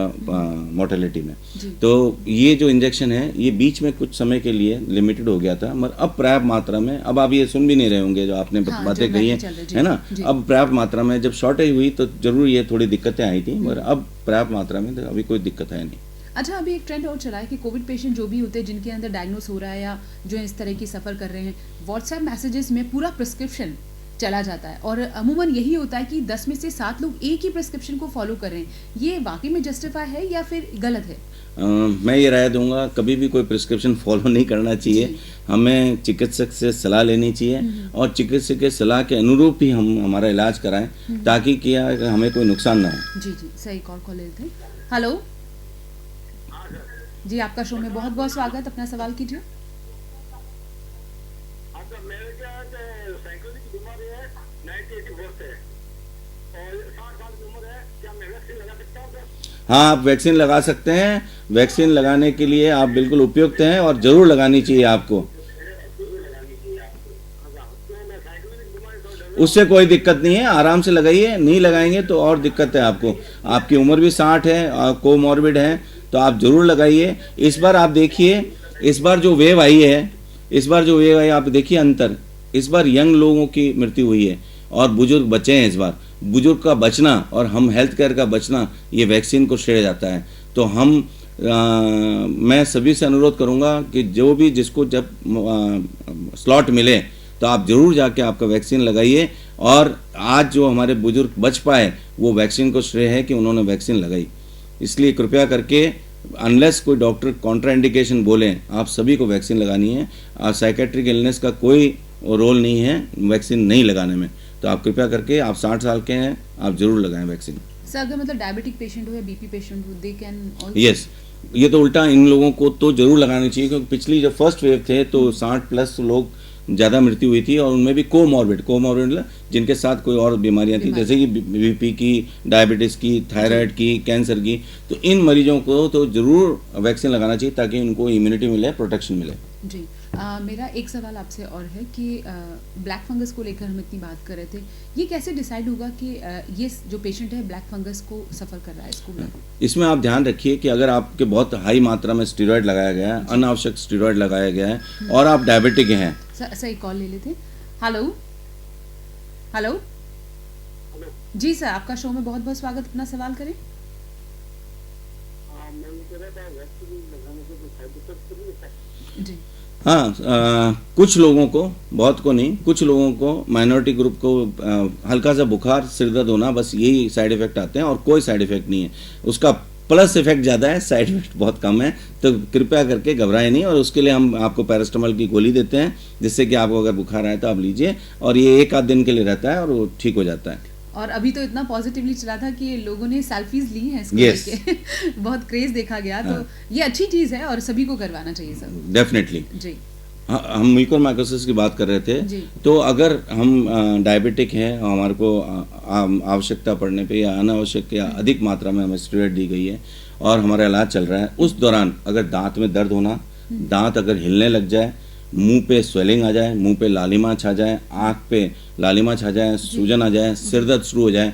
मोर्टेलिटी में। तो ये जो इंजेक्शन है, ये बीच में कुछ समय के लिए लिमिटेड हो गया था, मगर अब पर्याप्त मात्रा में, अब आप ये सुन भी नहीं रहे होंगे जो आपने बातें कही है ना, अब पर्याप्त मात्रा में, जब शॉर्टेज हुई तो जरूर ये थोड़ी दिक्कतें आई थी, मगर अब पर्याप्त मात्रा में अभी कोई दिक्कत है नहीं। अच्छा, अभी एक ट्रेंड और चला है कि कोविड पेशेंट जो भी होते हैं, जिनके अंदर डायग्नोस हो रहा है या जो इस तरह की सफ़र कर रहे हैं, व्हाट्सएप मैसेजेस में पूरा प्रिस्क्रिप्शन चला जाता है, और अमूमन यही होता है कि 10 में से 7 लोग एक ही प्रिस्क्रिप्शन को फॉलो कर रहे हैं। ये वाकई में जस्टिफाई है या फिर गलत है? मैं ये राय दूंगा, कभी भी कोई प्रिस्क्रिप्शन फॉलो नहीं करना चाहिए। हमें चिकित्सक से सलाह लेनी चाहिए, और चिकित्सक के सलाह के अनुरूप ही हम हमारा इलाज कराएं, ताकि क्या हमें कोई नुकसान ना हो। जी जी, सही कॉल लेते हैं। हेलो जी, आपका शो में बहुत बहुत स्वागत, अपना सवाल कीजिए। हाँ, आप वैक्सीन लगा सकते हैं। वैक्सीन लगाने के लिए आप बिल्कुल उपयुक्त हैं, और जरूर लगानी चाहिए आपको। उससे कोई दिक्कत नहीं है, आराम से लगाइए। नहीं लगाएंगे तो और दिक्कत है आपको। आपकी उम्र भी 60 है, कोमॉर्बिड है, तो आप जरूर लगाइए। इस बार आप देखिए, इस बार जो वेव आई आप देखिए अंतर। इस बार यंग लोगों की मृत्यु हुई है और बुजुर्ग बचे हैं। इस बार बुजुर्ग का बचना और हम हेल्थ केयर का बचना, ये वैक्सीन को श्रेय जाता है। तो मैं सभी से अनुरोध करूंगा कि जो भी जिसको जब स्लॉट मिले तो आप जरूर जाके आपका वैक्सीन लगाइए। और आज जो हमारे बुजुर्ग बच पाए, वो वैक्सीन को श्रेय है कि उन्होंने वैक्सीन लगाई। इसलिए कृपया करके, अनलेस कोई डॉक्टर कॉन्ट्राइंडिकेशन बोले, आप सभी को वैक्सीन लगानी है। साइकेट्रिक इलनेस का कोई रोल नहीं है वैक्सीन नहीं लगाने में। तो आप कृपया करके, आप 60 साल के हैं, आप जरूर लगाएं वैक्सीन। सर, अगर मतलब डायबिटिक पेशेंट हो या बीपी पेशेंट हो, दे कैन ऑल्सो? यस, ये तो उल्टा इन लोगों को तो जरूर लगानी चाहिए, क्योंकि पिछली जब फर्स्ट वेव थे तो 60 प्लस लोग ज़्यादा मृत्यु हुई थी और उनमें भी कोमॉर्बिड मतलब जिनके साथ कोई और बीमारियां थी, जैसे कि बीपी की, डायबिटीज़ की, थायराइड की, कैंसर की। तो इन मरीजों को तो ज़रूर वैक्सीन लगाना चाहिए ताकि उनको इम्यूनिटी मिले, प्रोटेक्शन मिले। जी मेरा एक सवाल आपसे और है कि ब्लैक फंगस को लेकर हम इतनी बात कर रहे थे, ये कैसे डिसाइड होगा कि ये जो पेशेंट है ब्लैक फंगस को सफ़र कर रहा है इसको? इसमें आप ध्यान रखिए कि अगर आपके बहुत हाई मात्रा में स्टेरॉयड लगाया गया है, अनावश्यक स्टेरॉयड लगाया गया है और आप डायबिटिक हैं। सर एक कॉल ले लेते। हेलो हेलो जी सर, आपका शो में बहुत बहुत स्वागत। अपना सवाल करें। जी कुछ लोगों को, बहुत को नहीं, कुछ लोगों को, माइनॉरिटी ग्रुप को हल्का सा बुखार, सिर दर्द होना, बस यही साइड इफेक्ट आते हैं और कोई साइड इफेक्ट नहीं है। उसका प्लस इफेक्ट ज़्यादा है, साइड इफेक्ट बहुत कम है। तो कृपया करके घबराएं नहीं और उसके लिए हम आपको पैरास्टामोल की गोली देते हैं, जिससे कि आपको अगर बुखार आए तो आप लीजिए और ये 1 आध दिन के लिए रहता है और वो ठीक हो जाता है। और अभी तो इतना पॉजिटिवली चला था कि लोगों ने सेल्फीज ली हैं इसको लेके बहुत क्रेज देखा गया। तो ये अच्छी चीज़ है और सभी को करवाना चाहिए सर। डेफिनेटली जी। हम म्यूकोरमाइकोसिस की बात कर रहे थे, तो अगर हम डायबिटिक हैं, हमारे को आवश्यकता पड़ने पे या अनावश्यक या अधिक मात्रा में हमें स्टेरॉइड दी गई है और हमारा इलाज चल रहा है, उस दौरान अगर दांत में दर्द होना, दांत अगर हिलने लग जाए, मुंह पे स्वेलिंग आ जाए, मुंह पे लालिमा छा जाए, आँख पे लालिमा छा जाए, सूजन आ जाए, सिर दर्द शुरू हो जाए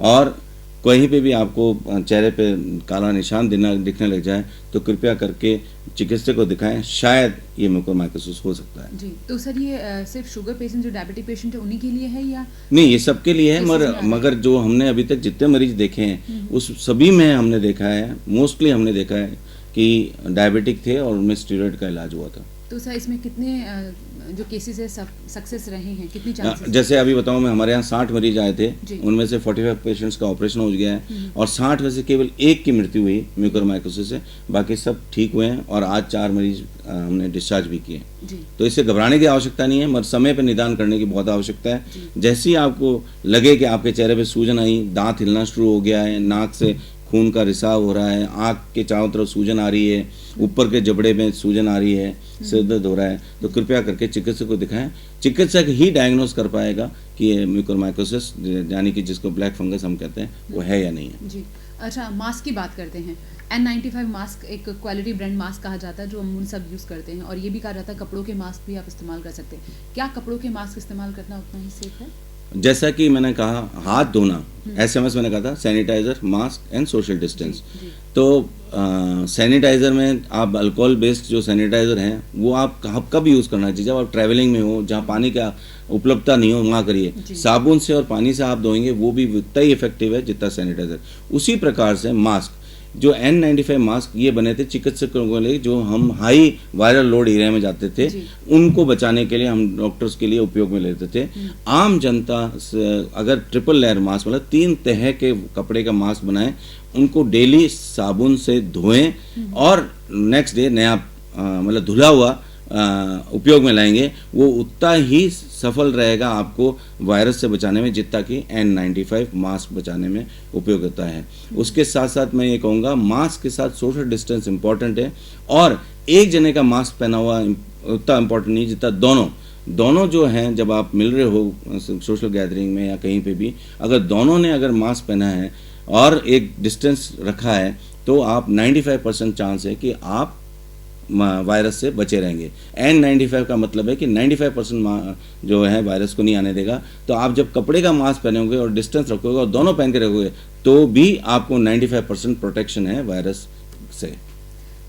और कहीं पे भी आपको चेहरे पे काला निशान दिखने लग जाए, तो कृपया करके चिकित्सक को दिखाएं, शायद ये म्यूकोरमाइकोसिस हो सकता है। जी, तो सर ये सिर्फ शुगर पेशेंट, जो डायबिटिक पेशेंट है उन्हीं के लिए है या नहीं? ये सबके लिए है, मगर जो हमने अभी तक जितने मरीज देखे हैं उस सभी में हमने देखा है, मोस्टली हमने देखा है कि डायबिटिक थे और उनमें स्टेरॉइड का इलाज हुआ था। तो सर इसमें कितने जो केसेस है सक्सेस रहे हैं, कितनी चांसेस? जैसे अभी बताऊं मैं, हमारे यहाँ 60 मरीज आए थे, उनमें से 45 पेशेंट्स का ऑपरेशन हो गया है और 60 में से केवल 1 की मृत्यु हुई म्यूकोरमाइकोसिस से, बाकी सब ठीक हुए हैं और आज 4 मरीज हमने डिस्चार्ज भी किए। तो इससे घबराने की आवश्यकता नहीं है, मगर समय पर निदान करने की बहुत आवश्यकता है। जैसे ही आपको लगे कि आपके चेहरे पर सूजन आई, दांत हिलना शुरू हो गया है, नाक से खून का रिसाव हो रहा है, आँख के चारों तरफ सूजन आ रही है, ऊपर के जबड़े में सूजन आ रही है, सिर दर्द हो रहा है, तो कृपया करके चिकित्सक को दिखाएं। चिकित्सक ही डायग्नोस कर पाएगा कि ये म्यूकोरमाइकोसिस, यानी कि जिसको ब्लैक फंगस हम कहते हैं, वो है या नहीं है। जी अच्छा, मास्क की बात करते हैं। N95 मास्क एक क्वालिटी ब्रांड मास्क कहा जाता है जो हम सब यूज़ करते हैं, और ये भी कहा जाता है कपड़ों के मास्क भी आप इस्तेमाल कर सकते हैं। क्या कपड़ों के मास्क इस्तेमाल करना उतना ही सेफ है? जैसा कि मैंने कहा, हाथ धोना, SMS मैंने कहा था, sanitiser, mask and social distance. तो सैनिटाइजर में आप अल्कोहल बेस्ड जो सैनिटाइजर हैं वो आप कब यूज़ करना चाहिए? जब आप ट्रैवलिंग में हो, जहाँ पानी का उपलब्धता नहीं हो, वहाँ करिए। साबुन से और पानी से आप धोएंगे वो भी उतना ही इफेक्टिव है जितना सैनिटाइजर। उसी प्रकार से मास्क, जो N95 मास्क ये बने थे चिकित्सकों के लिए, जो हम हाई वायरल लोड एरिया में जाते थे उनको बचाने के लिए हम डॉक्टर्स के लिए उपयोग में लेते थे। आम जनता अगर ट्रिपल लेयर मास्क, मतलब 3 तह के कपड़े का मास्क बनाएं, उनको डेली साबुन से धोएं और नेक्स्ट डे नया मतलब धुला हुआ उपयोग में लाएंगे, वो उतना ही सफल रहेगा आपको वायरस से बचाने में जितना कि N95 मास्क बचाने में उपयोग होता है। उसके साथ साथ मैं ये कहूँगा, मास्क के साथ सोशल डिस्टेंस इम्पॉर्टेंट है और एक जने का मास्क पहना हुआ उतना इम्पोर्टेंट नहीं जितना दोनों जो हैं, जब आप मिल रहे हो सोशल गैदरिंग में या कहीं पे भी, अगर दोनों ने अगर मास्क पहना है और एक डिस्टेंस रखा है, तो आप 95% चांस है कि आप वायरस से बचे रहेंगे। N95 का मतलब है कि 95% जो है वायरस को नहीं आने देगा। तो आप जब कपड़े का मास्क पहनोगे और डिस्टेंस रखोगे और दोनों पहन के रखोगे, तो भी आपको 95% प्रोटेक्शन है वायरस से।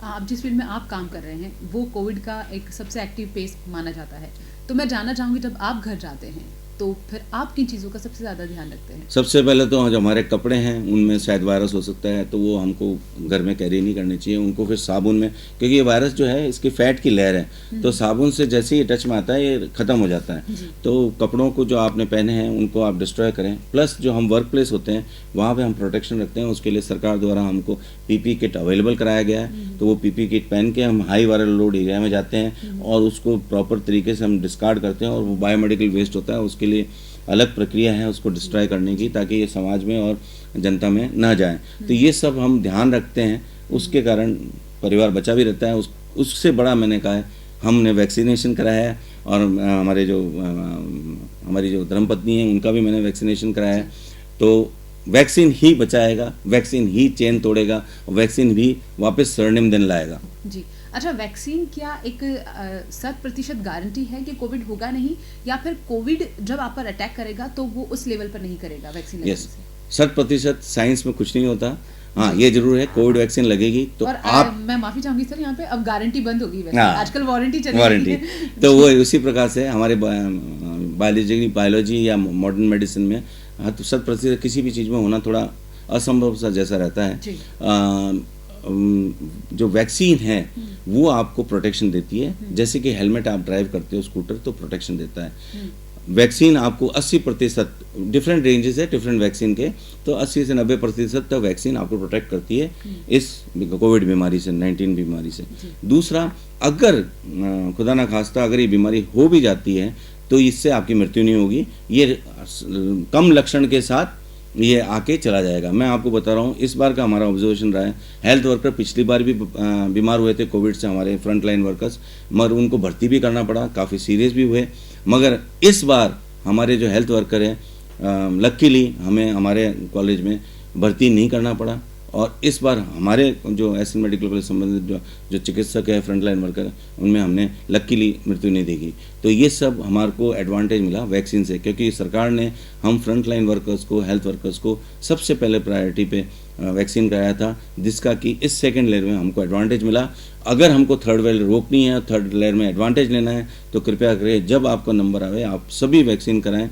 आप जिस फील्ड में आप काम कर रहे हैं वो कोविड का एक सबसे एक्टिव पेस माना जाता है, तो मैं जानना चाहूँगी, जब आप घर जाते हैं तो फिर आप किन चीज़ों का सबसे ज़्यादा ध्यान रखते हैं? सबसे पहले तो जो हमारे कपड़े हैं उनमें शायद वायरस हो सकता है, तो वो हमको घर में कैरी नहीं करने चाहिए। उनको फिर साबुन में, क्योंकि ये वायरस जो है इसकी फैट की लेयर है, तो साबुन से जैसे ही टच में आता है ये ख़त्म हो जाता है। तो कपड़ों को जो आपने पहने हैं उनको आप डिस्ट्रॉय करें। प्लस जो हम वर्क प्लेस होते हैं वहाँ पर हम प्रोटेक्शन रखते हैं, उसके लिए सरकार द्वारा हमको PP किट अवेलेबल कराया गया है। तो वो PP किट पहन के हम हाई वायरल लोड एरिया में जाते हैं और उसको प्रॉपर तरीके से हम डिस्कार्ड करते हैं, और वो बायोमेडिकल वेस्ट होता है, उसके लिए अलग प्रक्रिया है उसको डिस्ट्रॉय करने की, ताकि ये समाज में और जनता में ना जाए। तो ये सब हम ध्यान रखते हैं, उसके कारण परिवार बचा भी रहता है। उससे बड़ा मैंने कहा है हमने वैक्सीनेशन कराया है और हमारी जो धर्मपत्नी है उनका भी मैंने वैक्सीनेशन कराया है। तो वैक्सीन ही बचाएगा, वैक्सीन ही चेन तोड़ेगा, वैक्सीन भी वापस स्वर्णिम दिन लाएगा। जी अच्छा, वैक्सीन क्या एक 100% गारंटी है कि कोविड होगा नहीं, या फिर कोविड जब आप पर अटैक करेगा तो वो उस लेवल पर नहीं करेगा वैक्सीन लगने से? 100% साइंस में कुछ नहीं होता। हाँ, ये जरूर है, कोविड वैक्सीन लगेगी तो और आप मैं माफी चाहूंगी सर, यहाँ पे अब गारंटी बंद होगी वैसे। हाँ, आजकल वारंटी चल रही है तो वो उसी प्रकार से हमारे बायोलॉजी या मॉडर्न मेडिसिन में 100% किसी भी चीज़ में होना थोड़ा असंभव सा जैसा रहता है। जो वैक्सीन है वो आपको प्रोटेक्शन देती है, जैसे कि हेलमेट आप ड्राइव करते हो स्कूटर तो प्रोटेक्शन देता है। वैक्सीन आपको 80%, डिफरेंट रेंजेस है डिफरेंट वैक्सीन के, तो 80 से 90% तक वैक्सीन आपको प्रोटेक्ट करती है इस कोविड बीमारी से, 19 बीमारी से। दूसरा, अगर खुदा ना खास्ता अगर ये बीमारी हो भी जाती है तो इससे आपकी मृत्यु नहीं होगी, ये कम लक्षण के साथ ये आके चला जाएगा। मैं आपको बता रहा हूँ, इस बार का हमारा ऑब्जर्वेशन रहा है, हेल्थ वर्कर पिछली बार भी बीमार हुए थे कोविड से, हमारे फ्रंट लाइन वर्कर्स, मगर उनको भर्ती भी करना पड़ा, काफ़ी सीरियस भी हुए। मगर इस बार हमारे जो हेल्थ वर्कर हैं, लकीली हमें हमारे कॉलेज में भर्ती नहीं करना पड़ा, और इस बार हमारे जो एसएन मेडिकल कॉलेज संबंधित जो चिकित्सक है, फ्रंट लाइन वर्कर, उनमें हमने लकीली मृत्यु नहीं देखी। तो ये सब हमारे को एडवांटेज मिला वैक्सीन से, क्योंकि सरकार ने हम फ्रंट लाइन वर्कर्स को, हेल्थ वर्कर्स को सबसे पहले प्रायोरिटी पे वैक्सीन कराया था, जिसका कि इस सेकेंड लेयर में हमको एडवांटेज मिला। अगर हमको थर्ड लेयर रोकनी है, थर्ड लेयर में एडवांटेज लेना है, तो कृपया करें जब आपका नंबर आवे आप सभी वैक्सीन कराएं।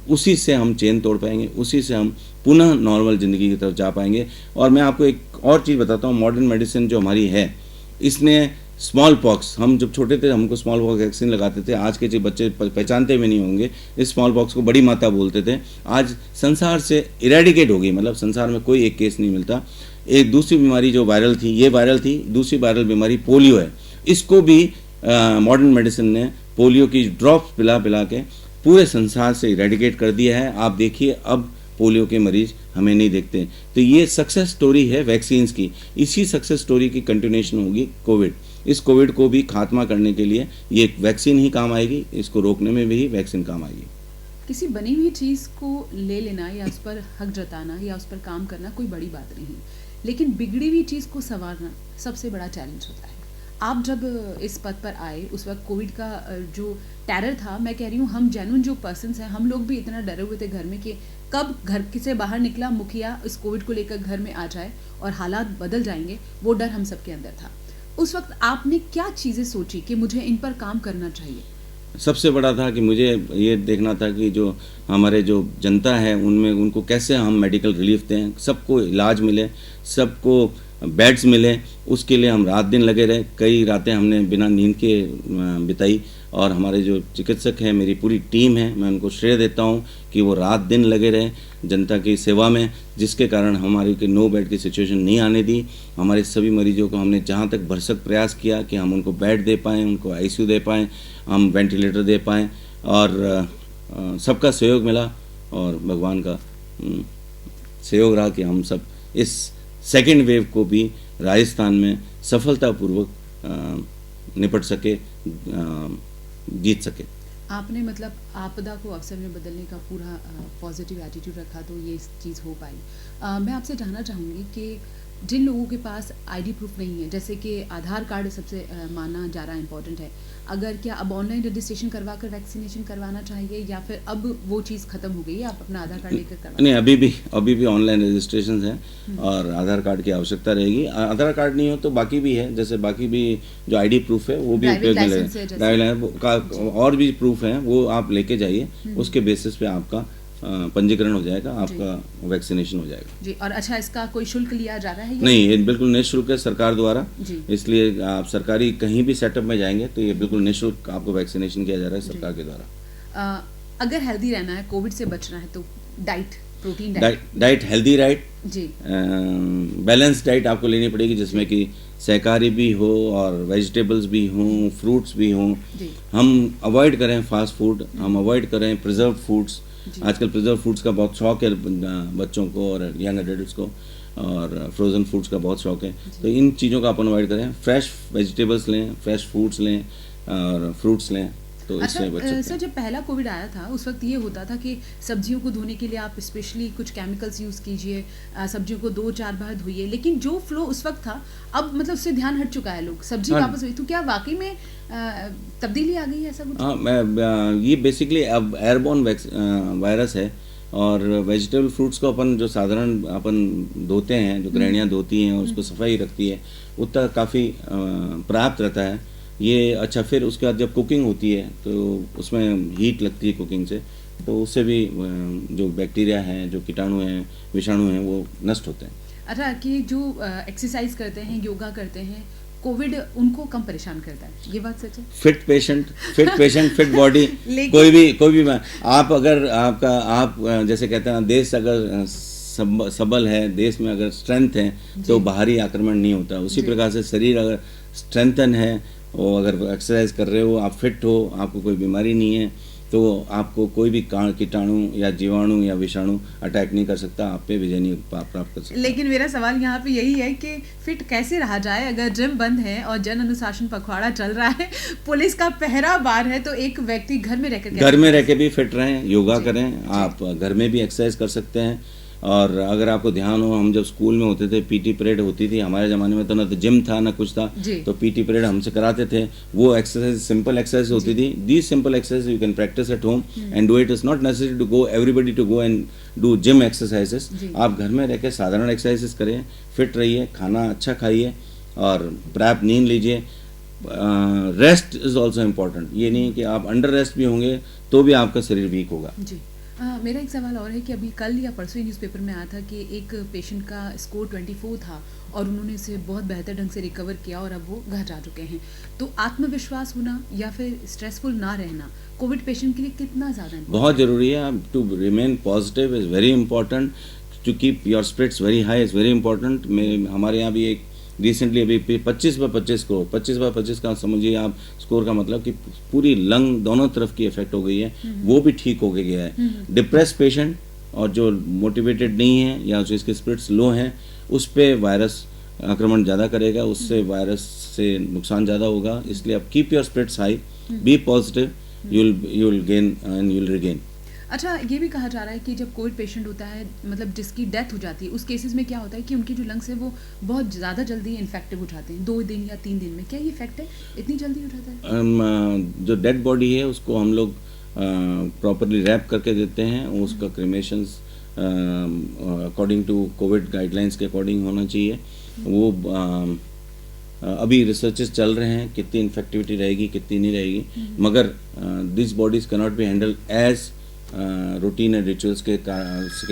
उसी से हम चेन तोड़ पाएंगे, उसी से हम पुनः नॉर्मल ज़िंदगी की तरफ जा पाएंगे। और मैं आपको एक और चीज़ बताता हूँ, मॉडर्न मेडिसिन जो हमारी है, इसने स्मॉल पॉक्स, हम जब छोटे थे हमको स्मॉल पॉक्स वैक्सीन लगाते थे, आज के जो बच्चे पहचानते भी नहीं होंगे, इस स्मॉल पॉक्स को बड़ी माता बोलते थे, आज संसार से इरेडिकेट हो गई, मतलब संसार में कोई एक केस नहीं मिलता। एक दूसरी बीमारी जो वायरल थी, ये वायरल थी, दूसरी वायरल बीमारी पोलियो है, इसको भी मॉडर्न मेडिसिन ने पोलियो की ड्रॉप्स पिला पिला के पूरे संसार से इरेडिकेट कर दिया है। आप देखिए अब पोलियो के मरीज हमें नहीं देखते। तो ये सक्सेस स्टोरी है वैक्सीन्स की, इसी सक्सेस स्टोरी की कंटिन्यूएशन होगी कोविड। इस कोविड को भी खात्मा करने के लिए ये वैक्सीन ही काम आएगी, इसको रोकने में भी वैक्सीन काम आएगी। किसी बनी हुई चीज़ को ले लेना या उस पर हक जताना या उस पर काम करना कोई बड़ी बात नहीं, लेकिन बिगड़ी हुई चीज़ को संवारना सबसे बड़ा चैलेंज होता है। आप जब इस पद पर आए उस वक्त कोविड का जो टेरर था, मैं कह रही हूँ हम जेन्युइन जो पर्सन्स हैं, हम लोग भी इतना डरे हुए थे घर में कि कब घर से बाहर निकला मुखिया इस कोविड को लेकर घर में आ जाए और हालात बदल जाएंगे, वो डर हम सबके अंदर था। उस वक्त आपने क्या चीज़ें सोची कि मुझे इन पर काम करना चाहिए? सबसे बड़ा था कि मुझे ये देखना था कि जो हमारे जो जनता है उनमें उनको कैसे हम मेडिकल रिलीफ दें, सबको इलाज मिले, सबको बेड्स मिले, उसके लिए हम रात दिन लगे रहे। कई रातें हमने बिना नींद के बिताई, और हमारे जो चिकित्सक हैं, मेरी पूरी टीम है, मैं उनको श्रेय देता हूं कि वो रात दिन लगे रहे जनता की सेवा में, जिसके कारण हमारी के नो बेड की सिचुएशन नहीं आने दी। हमारे सभी मरीजों को हमने जहां तक भरसक प्रयास किया कि हम उनको बेड दे पाएँ, उनको आईसीयू दे पाएँ, हम वेंटिलेटर दे पाएँ, और सबका सहयोग मिला और भगवान का सहयोग रहा कि हम सब इस सेकेंड वेव को भी राजस्थान में सफलतापूर्वक निपट सके, जीत सके। आपने मतलब आपदा को अवसर में बदलने का पूरा पॉजिटिव एटीट्यूड रखा, तो ये चीज़ हो पाई। मैं आपसे जानना चाहूँगी कि जिन लोगों के पास आईडी प्रूफ नहीं है, जैसे कि आधार कार्ड सबसे माना जा रहा इम्पोर्टेंट है, अगर क्या अब ऑनलाइन रजिस्ट्रेशन करवा कर वैक्सीनेशन करवाना चाहिए, या फिर अब वो चीज़ खत्म हो गई है, आप अपना आधार कार्ड लेकर करवा? नहीं, अभी भी ऑनलाइन रजिस्ट्रेशन है और आधार कार्ड की आवश्यकता रहेगी। आधार कार्ड नहीं हो तो बाकी भी है, जैसे बाकी भी जो आईडी प्रूफ है वो भी उपयोग में लगेगा, ड्राइविंग का और भी प्रूफ है वो आप लेके जाइए, उसके बेसिस पे आपका पंजीकरण हो जाएगा, आपका वैक्सीनेशन हो जाएगा जी। और अच्छा, इसका कोई शुल्क लिया जा रहा है? नहीं, ये बिल्कुल निःशुल्क है सरकार द्वारा, इसलिए आप सरकारी कहीं भी सेटअप में जाएंगे तो ये बिल्कुल निःशुल्क आपको वैक्सीनेशन किया जा रहा है सरकार के द्वारा। अगर हेल्दी रहना है, कोविड से बचना है, तो diet, protein diet, healthy diet जी, बैलेंस डाइट आपको लेनी पड़ेगी, जिसमें कि शाकाहारी भी हो और वेजिटेबल्स भी हों, फ्रूट्स भी हों। हम अवॉइड करें फास्ट फूड, हम अवॉइड करें प्रिजर्व फूड्स। आजकल प्रिजर्व फूड्स का बहुत शौक है बच्चों को और यंग एडल्ट्स को। और फ्रोज़न फूड्स का बहुत शौक है, तो इन चीज़ों का अपन अवॉइड करें। फ्रेश वेजिटेबल्स लें, फ्रेश फ्रूट्स लें और फ्रूट्स लें, तो इससे बच सकते हैं। सर, जब पहला कोविड आया था उस वक्त ये होता था कि सब्जियों को धोने के लिए आप स्पेशली कुछ केमिकल्स यूज़ कीजिए, सब्जियों को 2-4 बार धोइए, लेकिन जो फ्लो उस वक्त था अब मतलब उससे ध्यान हट चुका है, लोग सब्जी वापस हुई, तो क्या वाकई में तब्दीली आ गई है ऐसा कुछ? हाँ, ये बेसिकली अब एयरबोर्न वायरस है, और वेजिटेबल फ्रूट्स को अपन जो साधारण अपन धोते हैं, जो गृहिणियाँ धोती हैं, उसको सफाई रखती है, उतना काफ़ी पर्याप्त रहता है ये। अच्छा, फिर उसके बाद जब कुकिंग होती है तो उसमें हीट लगती है कुकिंग से, तो उससे भी जो बैक्टीरिया हैं, जो कीटाणु हैं, विषाणु हैं, वो नष्ट होते हैं। अच्छा, कि जो एक्सरसाइज करते हैं, योगा करते हैं, कोविड उनको कम परेशान करता है, ये बात सच है? फिट पेशेंट, फिट बॉडी कोई भी आप अगर आप जैसे कहते हैं, देश अगर सबल है, देश में अगर स्ट्रेंथ है तो बाहरी आक्रमण नहीं होता। उसी प्रकार से शरीर अगर स्ट्रेंथन है, और अगर एक्सरसाइज कर रहे हो, आप फिट हो, आपको कोई बीमारी नहीं है, तो आपको कोई भी कीटाणु या जीवाणु या विषाणु अटैक नहीं कर सकता, आप पे विजय नहीं प्राप्त कर सकता। लेकिन मेरा सवाल यहाँ पे यही है कि फिट कैसे रहा जाए अगर जिम बंद है और जन अनुशासन पखवाड़ा चल रहा है, पुलिस का पहरा बार है, तो एक व्यक्ति घर में रह के भी फिट रहें, योगा करें, आप घर में भी एक्सरसाइज कर सकते हैं। और अगर आपको ध्यान हो, हम जब स्कूल में होते थे, पीटी परेड होती थी हमारे ज़माने में, तो ना तो जिम था ना कुछ था, तो पीटी परेड हमसे कराते थे। वो एक्सरसाइज सिंपल एक्सरसाइज होती थी। These simple exercise you can practise at home and do it. Is not necessary to go everybody to go and do gym exercises. आप घर में रह के साधारण एक्सरसाइजेस करें, फिट रहिए, खाना अच्छा खाइए और पर्याप्त नींद लीजिए। Rest is also important. ये नहीं कि आप अंडर रेस्ट भी होंगे तो भी आपका शरीर वीक होगा। मेरा एक सवाल और है कि अभी कल या परसों न्यूज़पेपर में आया था कि एक पेशेंट का स्कोर 24 था और उन्होंने इसे बहुत बेहतर ढंग से रिकवर किया और अब वो घर जा चुके हैं। तो आत्मविश्वास होना या फिर स्ट्रेसफुल ना रहना कोविड पेशेंट के लिए कितना ज़्यादा बहुत ज़रूरी है। To remain positive is very important, to keep your spirits very high is very important. हमारे यहाँ भी एक रिसेंटली अभी 25/25 का समझिए आप स्कोर का मतलब कि पूरी लंग दोनों तरफ की इफेक्ट हो गई है, वो भी ठीक हो गया है। डिप्रेस पेशेंट और जो मोटिवेटेड नहीं है या जिसके स्पिरिट्स लो हैं, उस पे वायरस आक्रमण ज़्यादा करेगा, उससे वायरस से नुकसान ज़्यादा होगा। इसलिए आप keep your spirits high, be positive, you will gain and you will regain. अच्छा, ये भी कहा जा रहा है कि जब कोविड पेशेंट होता है, मतलब जिसकी डेथ हो जाती है, उस केसेस में क्या होता है कि उनकी जो लंग्स है वो बहुत ज़्यादा जल्दी इन्फेक्टिव हो जाते हैं, 2 दिन या 3 दिन में। क्या ये इफेक्ट है, इतनी जल्दी हो जाता है? जो डेड बॉडी है उसको हम लोग प्रॉपरली रैप करके देते हैं, उसका क्रिमेशंस अकॉर्डिंग टू कोविड गाइडलाइंस के अकॉर्डिंग होना चाहिए। वो अभी रिसर्चेस चल रहे हैं कितनी इन्फेक्टिविटी रहेगी, कितनी नहीं रहेगी, मगर this bodies can not be handle as routine and rituals के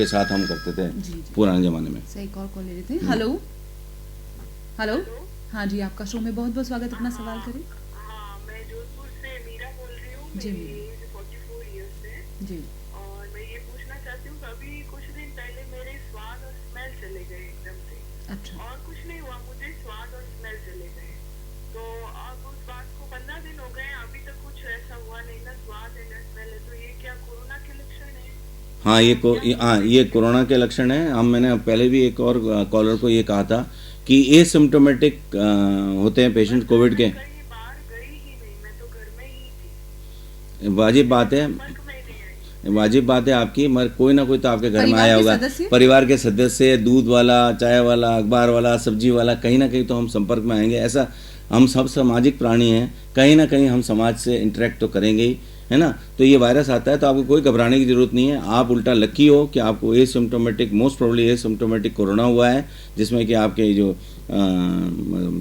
साथ हम करते थे पुराने ज़माने में। सही, कॉल ले लेते हैं। हेलो हेलो, हाँ जी, आपका शो में बहुत बहुत स्वागत। अपना सवाल करें। हाँ, मैं जोधपुर से मीरा बोल रही हूँ। जी, 44 ईयर्स से जी। और मैं ये पूछना चाहती हूँ, अभी कुछ दिन पहले मेरे स्वाद और स्मेल चले गए एकदम से। अच्छा। और कुछ नहीं हुआ, मुझे स्वाद और स्मेल चले गए। तो अब उस बात को 15 दिन हो गए, अभी तक कुछ ऐसा हुआ नहीं, ना स्वाद है ना स्मेल है। तो ये क्या कोरोना के लक्षण है? हाँ, ये कोरोना के लक्षण है। मैंने पहले भी एक और कॉलर को ये कहा था कि एसिम्प्टोमेटिक होते हैं पेशेंट कोविड के। बाहर गई ही नहीं, मैं तो घर में ही थी। वाजिब बात है आपकी, मगर कोई ना कोई तो आपके घर में आया होगा। परिवार के सदस्य, दूध वाला, चाय वाला, अखबार वाला, सब्जी वाला, कहीं ना कहीं तो हम संपर्क में आएंगे। ऐसा हम सब सामाजिक प्राणी हैं, कहीं ना कहीं हम समाज से इंटरेक्ट तो करेंगे ही, है ना। तो ये वायरस आता है तो आपको कोई घबराने की ज़रूरत नहीं है। आप उल्टा लकी हो कि आपको asymptomatic, most probably asymptomatic corona हुआ है, जिसमें कि आपके जो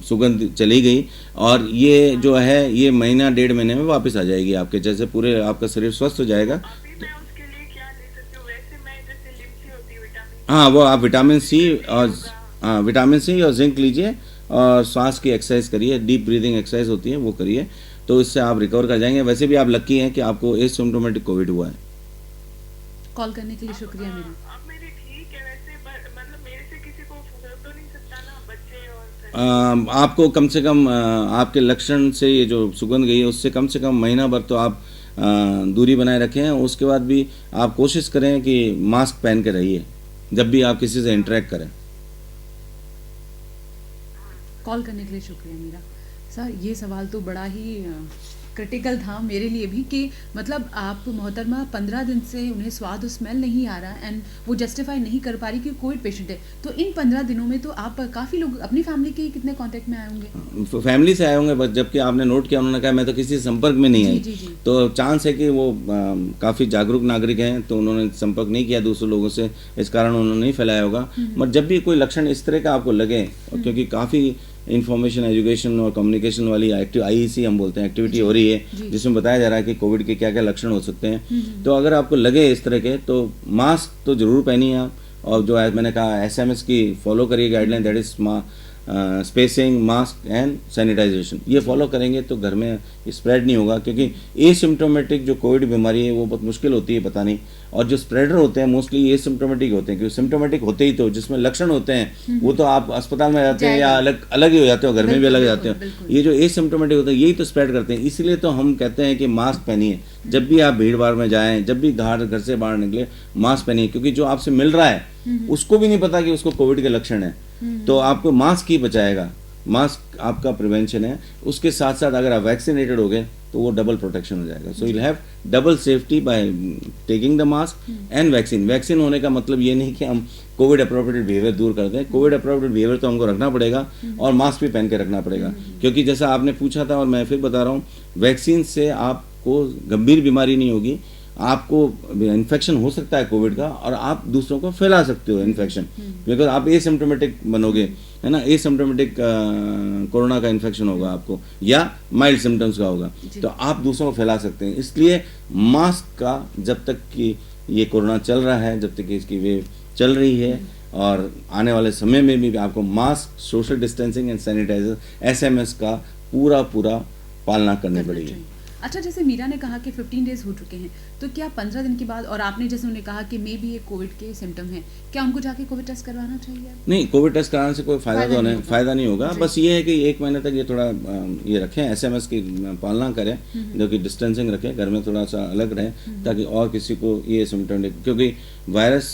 सुगंध चली गई, और ये जो है ये महीना 1.5 महीने में वापस आ जाएगी आपके, जैसे पूरे आपका शरीर स्वस्थ हो जाएगा। हाँ, वो आप विटामिन सी और जिंक लीजिए और सांस की एक्सरसाइज करिए, डीप ब्रीदिंग एक्सरसाइज होती है वो करिए, तो इससे आप रिकवर कर जाएंगे। वैसे भी आप लकी हैं कि आपको एसिम्प्टोमेटिक कोविड हुआ है। कॉल करने के लिए शुक्रिया। मेरी ठीक है वैसे, मतलब मेरे से किसी को हो तो नहीं सकता ना, बच्चे और आपको कम से कम आपके लक्षण से ये जो सुगंध गई है उससे कम से कम महीना भर तो आप दूरी बनाए रखें। उसके बाद भी आप कोशिश करें कि मास्क पहन के रहिए जब भी आप किसी से इंटरेक्ट करें। कॉल करने के लिए शुक्रिया मीरा। सर ये सवाल तो बड़ा ही क्रिटिकल था मेरे लिए भी कि मतलब आप मोहतरमा 15 दिन से उन्हें स्वाद और स्मेल नहीं आ रहा एंड वो जस्टिफाई नहीं कर पा रही कि कोविड पेशेंट है, तो इन 15 दिनों में तो आप काफ़ी लोग अपनी फैमिली के कितने कांटेक्ट में आए होंगे? फैमिली से आए होंगे, बस जबकि आपने नोट किया उन्होंने कहा मैं तो किसी संपर्क में नहीं आई, तो चांस है कि वो काफ़ी जागरूक नागरिक हैं, तो उन्होंने संपर्क नहीं किया दूसरे लोगों से, इस कारण उन्होंने नहीं फैलाया होगा। मगर जब भी कोई लक्षण इस तरह का आपको लगे, क्योंकि काफ़ी इंफॉर्मेशन एजुकेशन और कम्युनिकेशन वाली IEC हम बोलते हैं एक्टिविटी हो रही है, जिसमें बताया जा रहा है कि कोविड के क्या क्या लक्षण हो सकते हैं। तो अगर आपको लगे इस तरह के, तो मास्क तो जरूर पहनिए आप, और जो मैंने कहा SMS की फॉलो करिए guideline, that is spacing, mask and sanitisation, ये फॉलो करेंगे तो घर में स्प्रेड नहीं होगा। क्योंकि एसिम्प्टोमेटिक जो कोविड बीमारी है वो बहुत मुश्किल होती है बतानी, और जो स्प्रेडर होते हैं मोस्टली एसिम्प्टोमेटिक होते हैं, क्योंकि सिम्प्टोमेटिक होते ही तो जिसमें लक्षण होते हैं वो तो आप अस्पताल में जाते हैं या अलग ही हो जाते हो, घर में भी अलग जाते हो। ये जो एसिम्प्टोमेटिक होते हैं यही तो स्प्रेड करते हैं, इसलिए तो हम कहते हैं कि मास्क पहनिए जब भी आप भीड़ भाड़ में जाएं, जब भी घर से बाहर निकले मास्क पहनिए, क्योंकि जो आपसे मिल रहा है उसको भी नहीं पता कि उसको कोविड के लक्षण है, तो आपको मास्क ही बचाएगा, मास्क आपका प्रिवेंशन है। उसके साथ साथ अगर आप वैक्सीनेटेड हो गए तो वो डबल प्रोटेक्शन हो जाएगा। So you have double safety by taking the mask and vaccine. Vaccine होने का मतलब ये नहीं कि हम कोविड अप्रोप्रिएट बिहेवियर दूर कर दें, कोविड अप्रोप्रिएट बिहेवियर तो हमको रखना पड़ेगा और मास्क भी पहन के रखना पड़ेगा, क्योंकि जैसा आपने पूछा था और मैं फिर बता रहा हूँ, वैक्सीन से आपको गंभीर बीमारी नहीं होगी, आपको इन्फेक्शन हो सकता है कोविड का और आप दूसरों को फैला सकते हो इन्फेक्शन, बिकॉज आप एसिम्प्टोमेटिक बनोगे, है ना, एसिम्प्टोमेटिक कोरोना का इन्फेक्शन होगा आपको या माइल्ड सिम्टम्स का होगा, तो आप दूसरों को फैला सकते हैं। इसलिए मास्क का जब तक कि ये कोरोना चल रहा है, जब तक कि इसकी वेव चल रही है, और आने वाले समय में भी आपको mask, social distancing and sanitiser, SMS का पूरा पालना करनी पड़ेगी। अच्छा, जैसे मीरा ने कहा कि 15 डेज हो चुके हैं, तो क्या 15 दिन के बाद, और आपने जैसे उन्होंने कहा कि मे भी ये कोविड के सिम्टम हैं, क्या उनको जाके कोविड टेस्ट करवाना चाहिए? नहीं, कोविड टेस्ट कराने से कोई फायदा नहीं होगा। बस ये है कि 1 महीने तक ये थोड़ा ये रखें, SMS की पालना करें, जो कि डिस्टेंसिंग रखें, घर में थोड़ा सा अलग रहें, ताकि और किसी को ये सिम्टम, क्योंकि वायरस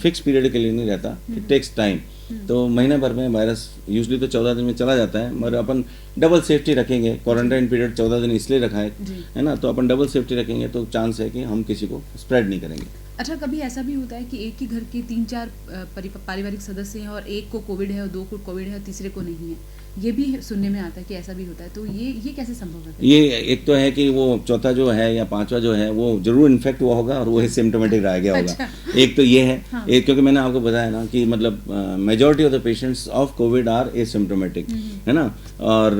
फिक्स पीरियड के लिए नहीं रहता, इट टेक्स टाइम। तो महीने भर में वायरस यूजली तो 14 दिन में चला जाता है, मगर अपन डबल सेफ्टी रखेंगे। क्वारंटाइन पीरियड 14 दिन इसलिए रखा है ना, तो अपन डबल सेफ्टी रखेंगे तो चांस है कि हम किसी को स्प्रेड नहीं करेंगे। अच्छा, कभी ऐसा भी होता है कि एक ही घर के 3-4 पारिवारिक सदस्य हैं और एक को कोविड है और 2 को कोविड है और तीसरे को नहीं है, ये भी सुनने में आता है कि ऐसा भी होता है, तो ये कैसे संभव है? ये एक तो है कि वो चौथा जो है या पांचवा जो है वो जरूर इन्फेक्ट हुआ होगा और वो सिम्टोमेटिक रह गया होगा। अच्छा। एक तो ये है, हाँ। एक क्योंकि मैंने आपको बताया ना कि मतलब majority of the patients of COVID are asymptomatic, है ना, और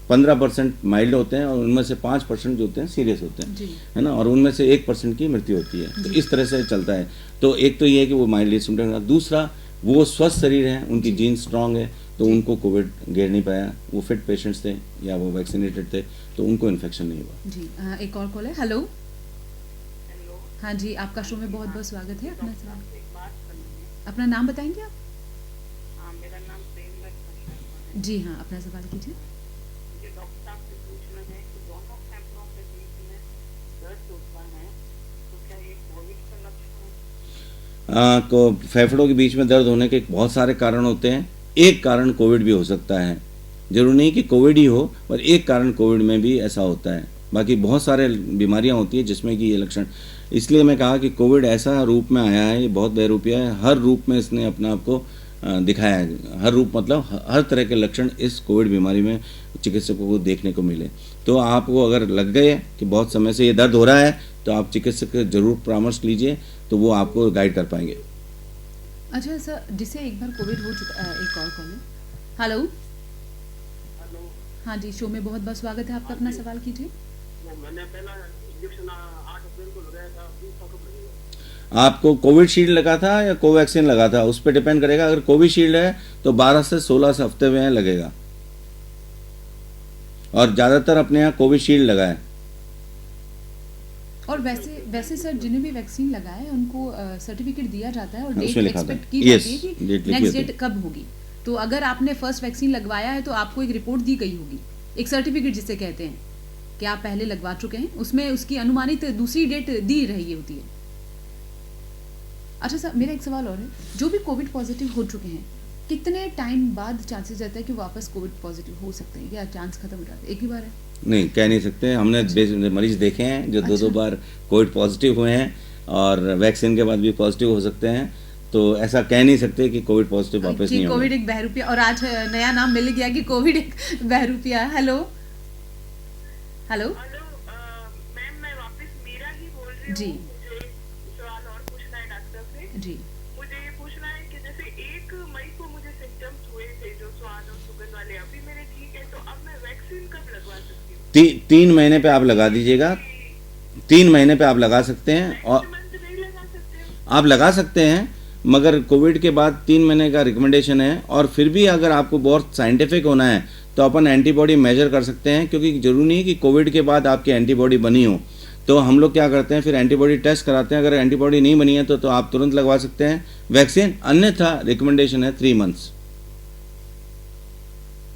15% माइल्ड होते हैं और उनमें से 5% जो होते हैं सीरियस होते हैं, है ना, और उनमें से 1% की मृत्यु होती है। तो इस तरह से चलता है। तो एक तो ये है कि वो माइल्ड एसिम्प्टोमेटिक, दूसरा वो स्वस्थ शरीर है, उनकी जीन स्ट्रांग है, तो उनको कोविड घेर नहीं पाया, वो फिट पेशेंट्स थे या वो वैक्सीनेटेड थे, तो उनको इन्फेक्शन नहीं हुआ। जी, एक और कॉल है। हेलो, हाँ जी, आपका शो में बहुत बहुत स्वागत है। अपना नाम बताएंगे आप? मेरा नाम प्रेम। जी हाँ, अपना सवाल कीजिए। डॉक्टर साहब से पूछना है कि दोनों फेफड़ों के बीच में दर्द होता है, तो क्या ये कोविड का लक्षण है? को फेफड़ों के बीच में दर्द होने के बहुत सारे कारण होते हैं। एक कारण कोविड भी हो सकता है, जरूर नहीं कि कोविड ही हो, पर एक कारण कोविड में भी ऐसा होता है। बाकी बहुत सारे बीमारियां होती है जिसमें कि ये लक्षण, इसलिए मैं कहा कि कोविड ऐसा रूप में आया है, ये बहुत बहुरूपिया है, हर रूप में इसने अपने आप को दिखाया है। हर रूप मतलब हर तरह के लक्षण इस कोविड बीमारी में चिकित्सकों को देखने को मिले। तो आपको अगर लग गए कि बहुत समय से ये दर्द हो रहा है, तो आप चिकित्सक से जरूर परामर्श लीजिए, तो वो आपको गाइड कर पाएंगे। अच्छा सर, जिसे एक बार कोविड हो चुका है, एक और कॉल है। हेलो, हाँ जी, शो में बहुत बहुत स्वागत है आपका। अपना सवाल कीजिए। मैंने पहला इंजेक्शन 8 अप्रैल को लगाया था, आपको कोविशील्ड लगा था या कोवैक्सीन लगा था, उस पर डिपेंड करेगा। अगर कोविशील्ड है तो 12 से 16 हफ्ते में लगेगा, और ज्यादातर अपने यहाँ कोविशील्ड लगाए। और वैसे सर, जिन्हें भी वैक्सीन लगाए उनको सर्टिफिकेट दिया जाता है और डेट एक्सपेक्ट की जाती है कि नेक्स्ट डेट कब होगी। तो अगर आपने फर्स्ट वैक्सीन लगवाया है तो आपको एक रिपोर्ट दी गई होगी, एक सर्टिफिकेट जिसे कहते हैं कि आप पहले लगवा चुके हैं, उसमें उसकी अनुमानित दूसरी डेट दी रही होती है। अच्छा सर, मेरा एक सवाल और है, जो भी कोविड पॉजिटिव हो चुके हैं कितने टाइम बाद चांसेस रहता है कि वापस कोविड पॉजिटिव हो सकते हैं, या चांस खत्म हो जाते हैं एक ही बार है? नहीं, कह नहीं सकते। हमने मरीज देखे हैं जो दो बार कोविड पॉजिटिव हुए हैं और वैक्सीन के बाद भी पॉजिटिव हो सकते हैं, तो ऐसा कह नहीं सकते कि कोविड पॉजिटिव वापस नहीं होगा। कोविड एक बहरूपिया, और आज नया नाम मिल गया कि कोविड एक बहरूपिया। हेलो हेलो मैम, मैं वापस मीरा ही बोल रही हूँ। जी, मुझे सवाल और पूछना है डॉक्टर से। जी, मुझे ये पूछना है कि जैसे 1 मई को मुझे सिम्टम्स हुए थे जो स्वाद और सुगंध वाले, अभी मेरे ठीक है, तो अब मैं वैक्सीन कब लगवा सकती हूँ? 3 महीने पे आप लगा दीजिएगा। 3 महीने पे आप लगा सकते हैं, और नहीं लगा सकते हो? आप लगा सकते हैं, मगर कोविड के बाद 3 महीने का रिकमेंडेशन है। और फिर भी अगर आपको बहुत साइंटिफिक होना है तो अपन एंटीबॉडी मेजर कर सकते हैं, क्योंकि जरूरी नहीं कि कोविड के बाद आपकी एंटीबॉडी बनी हो। तो हम लोग क्या करते हैं, फिर एंटीबॉडी टेस्ट कराते हैं। अगर एंटीबॉडी नहीं बनी है तो आप तुरंत लगवा सकते हैं वैक्सीन, अन्यथा रिकमेंडेशन है 3 मंथ्स।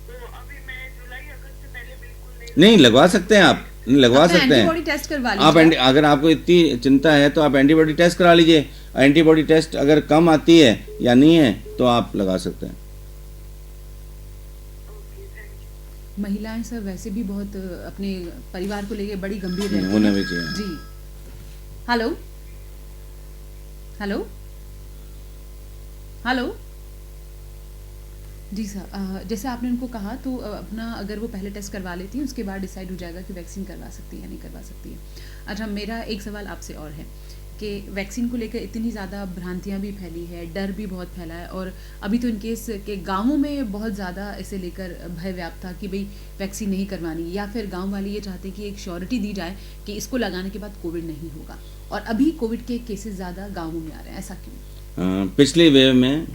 तो अभी मैं जुलाई अगस्त से पहले बिल्कुल नहीं, लगवा सकते हैं, आप लगवा सकते हैं। एंटीबॉडी टेस्ट करवा आप लीजिए। अगर आपको इतनी चिंता है तो आप एंटीबॉडी टेस्ट करा लीजिए। एंटीबॉडी टेस्ट अगर कम आती है या नहीं है तो आप लगा सकते हैं। महिलाएं सर वैसे भी बहुत अपने परिवार को लेके बड़ी गंभीर रहती हैं। होना भी चाहिए। जी, हेलो हेलो हेलो जी सर, जैसे आपने उनको कहा तो अपना अगर वो पहले टेस्ट करवा लेती हैं उसके बाद डिसाइड हो जाएगा कि वैक्सीन करवा सकती है या नहीं करवा सकती है। अच्छा, मेरा एक सवाल आपसे और है कि वैक्सीन को लेकर इतनी ज़्यादा भ्रांतियां भी फैली है, डर भी बहुत फैला है, और अभी तो इनकेस के गाँवों में बहुत ज़्यादा इसे लेकर भय व्याप्त था कि भाई वैक्सीन नहीं करवानी, या फिर गाँव वाले ये चाहते कि एक श्योरिटी दी जाए कि इसको लगाने के बाद कोविड नहीं होगा, और अभी कोविड के केसेस ज़्यादा गाँवों में आ रहे हैं, ऐसा क्यों? पिछले वेव में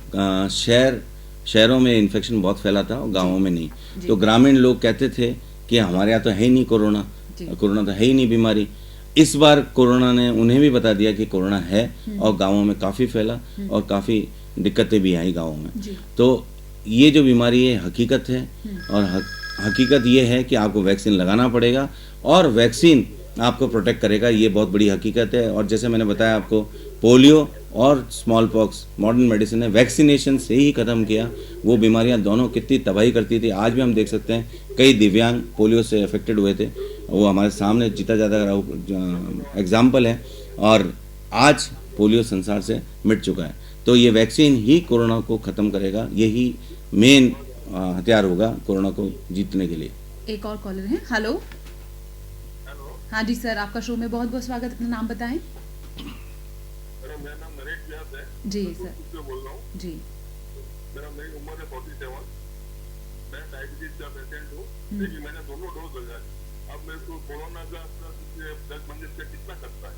शहरों में इन्फेक्शन बहुत फैला था और गाँवों में नहीं। तो ग्रामीण लोग कहते थे कि हमारे यहाँ तो है ही नहीं कोरोना तो है ही नहीं बीमारी। इस बार कोरोना ने उन्हें भी बता दिया कि कोरोना है, और गाँवों में काफ़ी फैला और काफ़ी दिक्कतें भी आई गाँवों में। तो ये जो बीमारी है हकीकत है, और हकीकत ये है कि आपको वैक्सीन लगाना पड़ेगा, और वैक्सीन आपको प्रोटेक्ट करेगा, ये बहुत बड़ी हकीकत है। और जैसे मैंने बताया आपको, पोलियो और स्मॉल पॉक्स मॉडर्न मेडिसिन ने वैक्सीनेशन से ही ख़त्म किया। वो बीमारियां दोनों कितनी तबाही करती थी, आज भी हम देख सकते हैं कई दिव्यांग पोलियो से अफेक्टेड हुए थे, वो हमारे सामने जीता जाता एग्जाम्पल है, और आज पोलियो संसार से मिट चुका है। तो ये वैक्सीन ही कोरोना को ख़त्म करेगा, यही मेन हथियार होगा कोरोना को जीतने के लिए। एक और कॉलर है। हेलो, हाँ जी सर, आपका शो में बहुत बहुत स्वागत। अपना नाम बताएं। मेरा नाम नरेश व्यास है। जी सर, से बोल रहा हूँ। जी, मेरी उम्र है 47। मैं डायबिटीज का पेशेंट हूँ, लेकिन मैंने दोनों डोज लगा दी। अब मेरे को कोरोना का 10 से कितना खतरा है?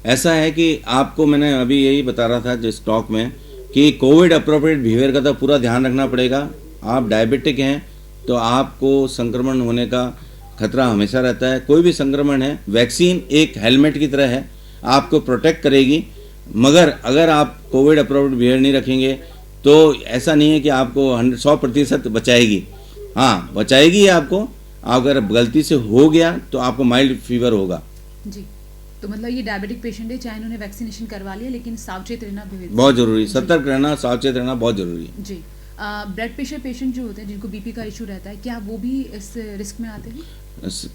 ऐसा है कि आपको मैंने अभी यही बता रहा था जिस टॉक में, कि कोविड अप्रोप्रिएट बिहेवियर का तो पूरा ध्यान रखना पड़ेगा। आप डायबिटिक हैं तो आपको संक्रमण होने का खतरा हमेशा रहता है। कोई भी संक्रमण है, वैक्सीन एक हेलमेट की तरह है, आपको प्रोटेक्ट करेगी, मगर अगर आप कोविड अप्रोप्रिएट बिहेवियर नहीं रखेंगे तो ऐसा नहीं है कि आपको 100% बचाएगी। हाँ, बचाएगी आपको। अगर गलती से हो गया तो आपको माइल्ड फीवर होगा। जी, तो मतलब ये डायबिटिक पेशेंट है, चाहे उन्होंने वैक्सीनेशन करवा लिया, लेकिन सावचेत रहना बहुत जरूरी, सतर्क रहना, सावचेत रहना बहुत जरूरी है। जी, ब्लड प्रेशर पेशेंट जो होते हैं जिनको बीपी का इशू रहता है, क्या वो भी इस रिस्क में आते हैं?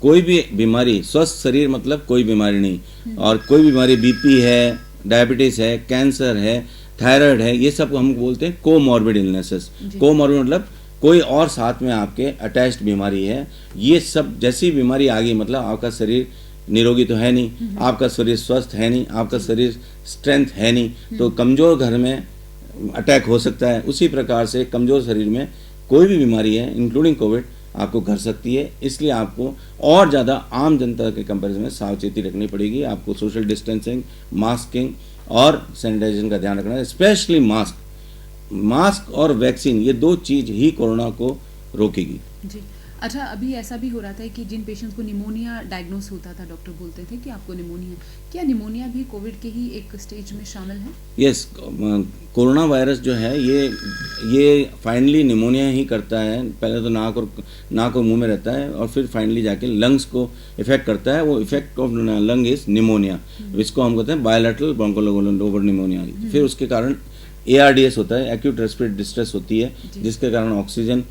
कोई भी बीमारी, स्वस्थ शरीर मतलब कोई बीमारी नहीं, और कोई बीमारी बीपी है, डायबिटीज है, कैंसर है, थायराइड है, ये सब हम बोलते हैं कोमॉर्बिड इलनेसेस। कोमॉर्बिड मतलब कोई और साथ में आपके अटैच्ड बीमारी है। ये सब जैसी बीमारी आ गई मतलब आपका शरीर निरोगी तो है नहीं, आपका शरीर स्वस्थ है नहीं, आपका शरीर स्ट्रेंथ है नहीं, तो कमजोर घर में अटैक हो सकता है। उसी प्रकार से कमजोर शरीर में कोई भी बीमारी है इंक्लूडिंग कोविड आपको घर सकती है। इसलिए आपको और ज़्यादा आम जनता के कंपैरिजन में सावचेती रखनी पड़ेगी। आपको सोशल डिस्टेंसिंग, मास्किंग और सैनिटाइजेशन का ध्यान रखना है, स्पेशली मास्क और वैक्सीन, ये 2 चीज़ ही कोरोना को रोकेगी। जी, अच्छा, अभी ऐसा भी हो रहा था कि जिन पेशेंट्स को निमोनिया डायग्नोस होता था, डॉक्टर बोलते थे कि आपको निमोनिया, क्या निमोनिया भी कोविड के ही एक स्टेज में शामिल है? यस, कोरोना वायरस जो है ये फाइनली निमोनिया ही करता है। पहले तो नाक और मुंह में रहता है, और फिर फाइनली जाके लंग्स को इफेक्ट करता है। वो effect of lung is pneumonia, इसको हम कहते हैं बायोलैटरल ब्रोंकोलोबर निमोनिया। फिर उसके कारण ARDS होता है, एक्यूट रेस्पिरेटरी डिस्ट्रेस होती है, जिसके कारण ऑक्सीजन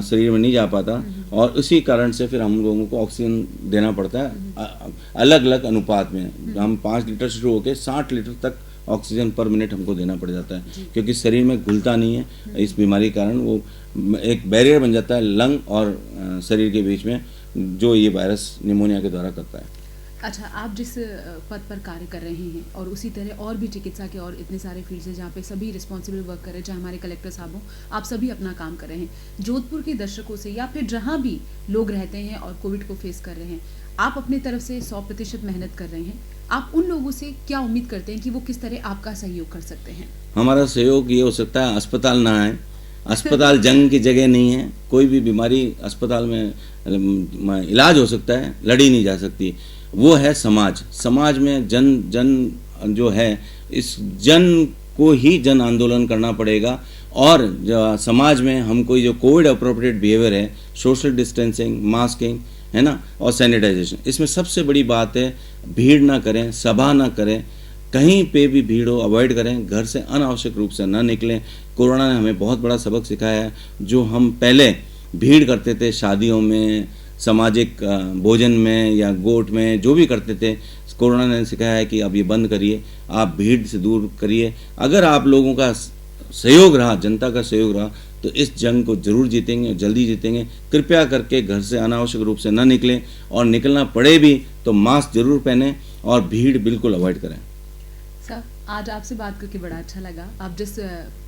शरीर में नहीं जा पाता और उसी कारण से फिर हम लोगों को ऑक्सीजन देना पड़ता है अलग अलग अनुपात में। हम 5 लीटर से शुरू होकर 60 लीटर तक ऑक्सीजन पर मिनट हमको देना पड़ जाता है, क्योंकि शरीर में घुलता नहीं है। इस बीमारी के कारण वो एक बैरियर बन जाता है लंग और शरीर के बीच में, जो ये वायरस निमोनिया के द्वारा करता है। अच्छा, आप जिस पद पर कार्य कर रहे हैं और उसी तरह और भी चिकित्सा के और इतने सारे फील्ड्स हैं जहाँ पे सभी रिस्पॉन्सिबल वर्क कर रहे हैं, चाहे हमारे कलेक्टर साहब हों, आप सभी अपना काम कर रहे हैं। जोधपुर के दर्शकों से या फिर जहाँ भी लोग रहते हैं और कोविड को फेस कर रहे हैं, आप अपनी तरफ से 100% मेहनत कर रहे हैं। आप उन लोगों से क्या उम्मीद करते हैं कि वो किस तरह आपका सहयोग कर सकते हैं? हमारा सहयोग ये हो सकता है, अस्पताल ना आए, अस्पताल जंग की जगह नहीं है। कोई भी बीमारी अस्पताल में इलाज हो सकता है, लड़ी नहीं जा सकती। वो है समाज। समाज में जन जो है, इस जन को ही जन आंदोलन करना पड़ेगा। और जो समाज में हम कोई जो कोविड अप्रोप्रिएट बिहेवियर है, सोशल डिस्टेंसिंग, मास्किंग है ना, और सैनिटाइजेशन, इसमें सबसे बड़ी बात है भीड़ ना करें, सभा ना करें, कहीं पे भी भीड़ हो अवॉइड करें, घर से अनावश्यक रूप से ना निकलें। कोरोना ने हमें बहुत बड़ा सबक सिखाया है। जो हम पहले भीड़ करते थे शादियों में, सामाजिक भोजन में या गोट में, जो भी करते थे, कोरोना ने सिखाया है कि अब ये बंद करिए, आप भीड़ से दूर करिए। अगर आप लोगों का सहयोग रहा, जनता का सहयोग रहा, तो इस जंग को जरूर जीतेंगे, जल्दी जीतेंगे। कृपया करके घर से अनावश्यक रूप से न निकलें और निकलना पड़े भी तो मास्क जरूर पहनें और भीड़ बिल्कुल अवॉइड करें। सर, आज आपसे बात करके बड़ा अच्छा लगा। आप जिस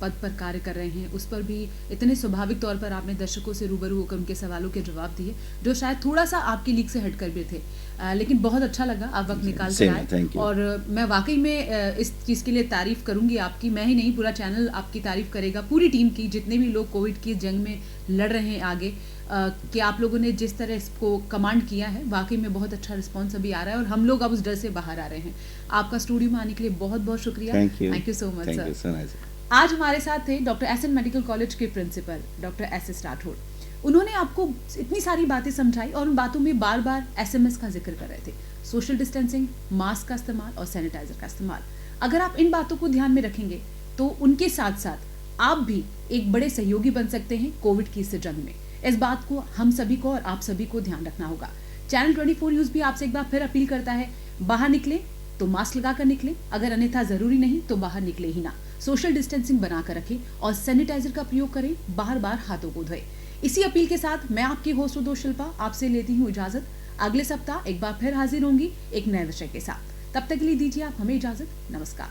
पद पर कार्य कर रहे हैं उस पर भी इतने स्वाभाविक तौर पर आपने दर्शकों से रूबरू होकर उनके सवालों के जवाब दिए, जो शायद थोड़ा सा आपकी लीग से हटकर भी थे, लेकिन बहुत अच्छा लगा। आप वक्त निकाल कर आए और मैं वाकई में इस चीज़ के लिए तारीफ करूंगी आपकी। मैं ही नहीं, पूरा चैनल आपकी तारीफ करेगा, पूरी टीम की, जितने भी लोग कोविड की जंग में लड़ रहे हैं आगे, कि आप लोगों ने जिस तरह इसको कमांड किया है, वाकई में बहुत अच्छा रिस्पांस अभी आ रहा है और हम लोग अब उस डर से बाहर आ रहे हैं। आपका स्टूडियो में आने के लिए बहुत बहुत शुक्रिया। Thank you so much sir. आज हमारे साथ थे डॉक्टर एसएन मेडिकल कॉलेज के प्रिंसिपल डॉक्टर एसएस राठौड़। उन्होंने आपको इतनी सारी बातें समझाई और उन बातों में बार बार SMS का जिक्र कर रहे थे, सोशल डिस्टेंसिंग, मास्क का इस्तेमाल और सैनिटाइजर का इस्तेमाल। अगर आप इन बातों को ध्यान में रखेंगे तो उनके साथ साथ आप भी एक बड़े सहयोगी बन सकते हैं कोविड की इस जंग में। इस बात को हम सभी को और आप सभी को ध्यान रखना होगा। चैनल 24 न्यूज़ भी आपसे एक बार फिर अपील करता है, बाहर निकले तो मास्क लगाकर निकले, अगर अन्यथा जरूरी नहीं तो बाहर निकले ही ना। सोशल डिस्टेंसिंग बनाकर रखें और सैनिटाइजर का प्रयोग करें, बार बार हाथों को धोएं। इसी अपील के साथ मैं आपकी होस्ट दो शिल्पा आपसे लेती हूँ इजाजत। अगले सप्ताह एक बार फिर हाजिर होंगी एक नए विषय के साथ। तब तक के लिए दीजिए आप हमें इजाजत। नमस्कार।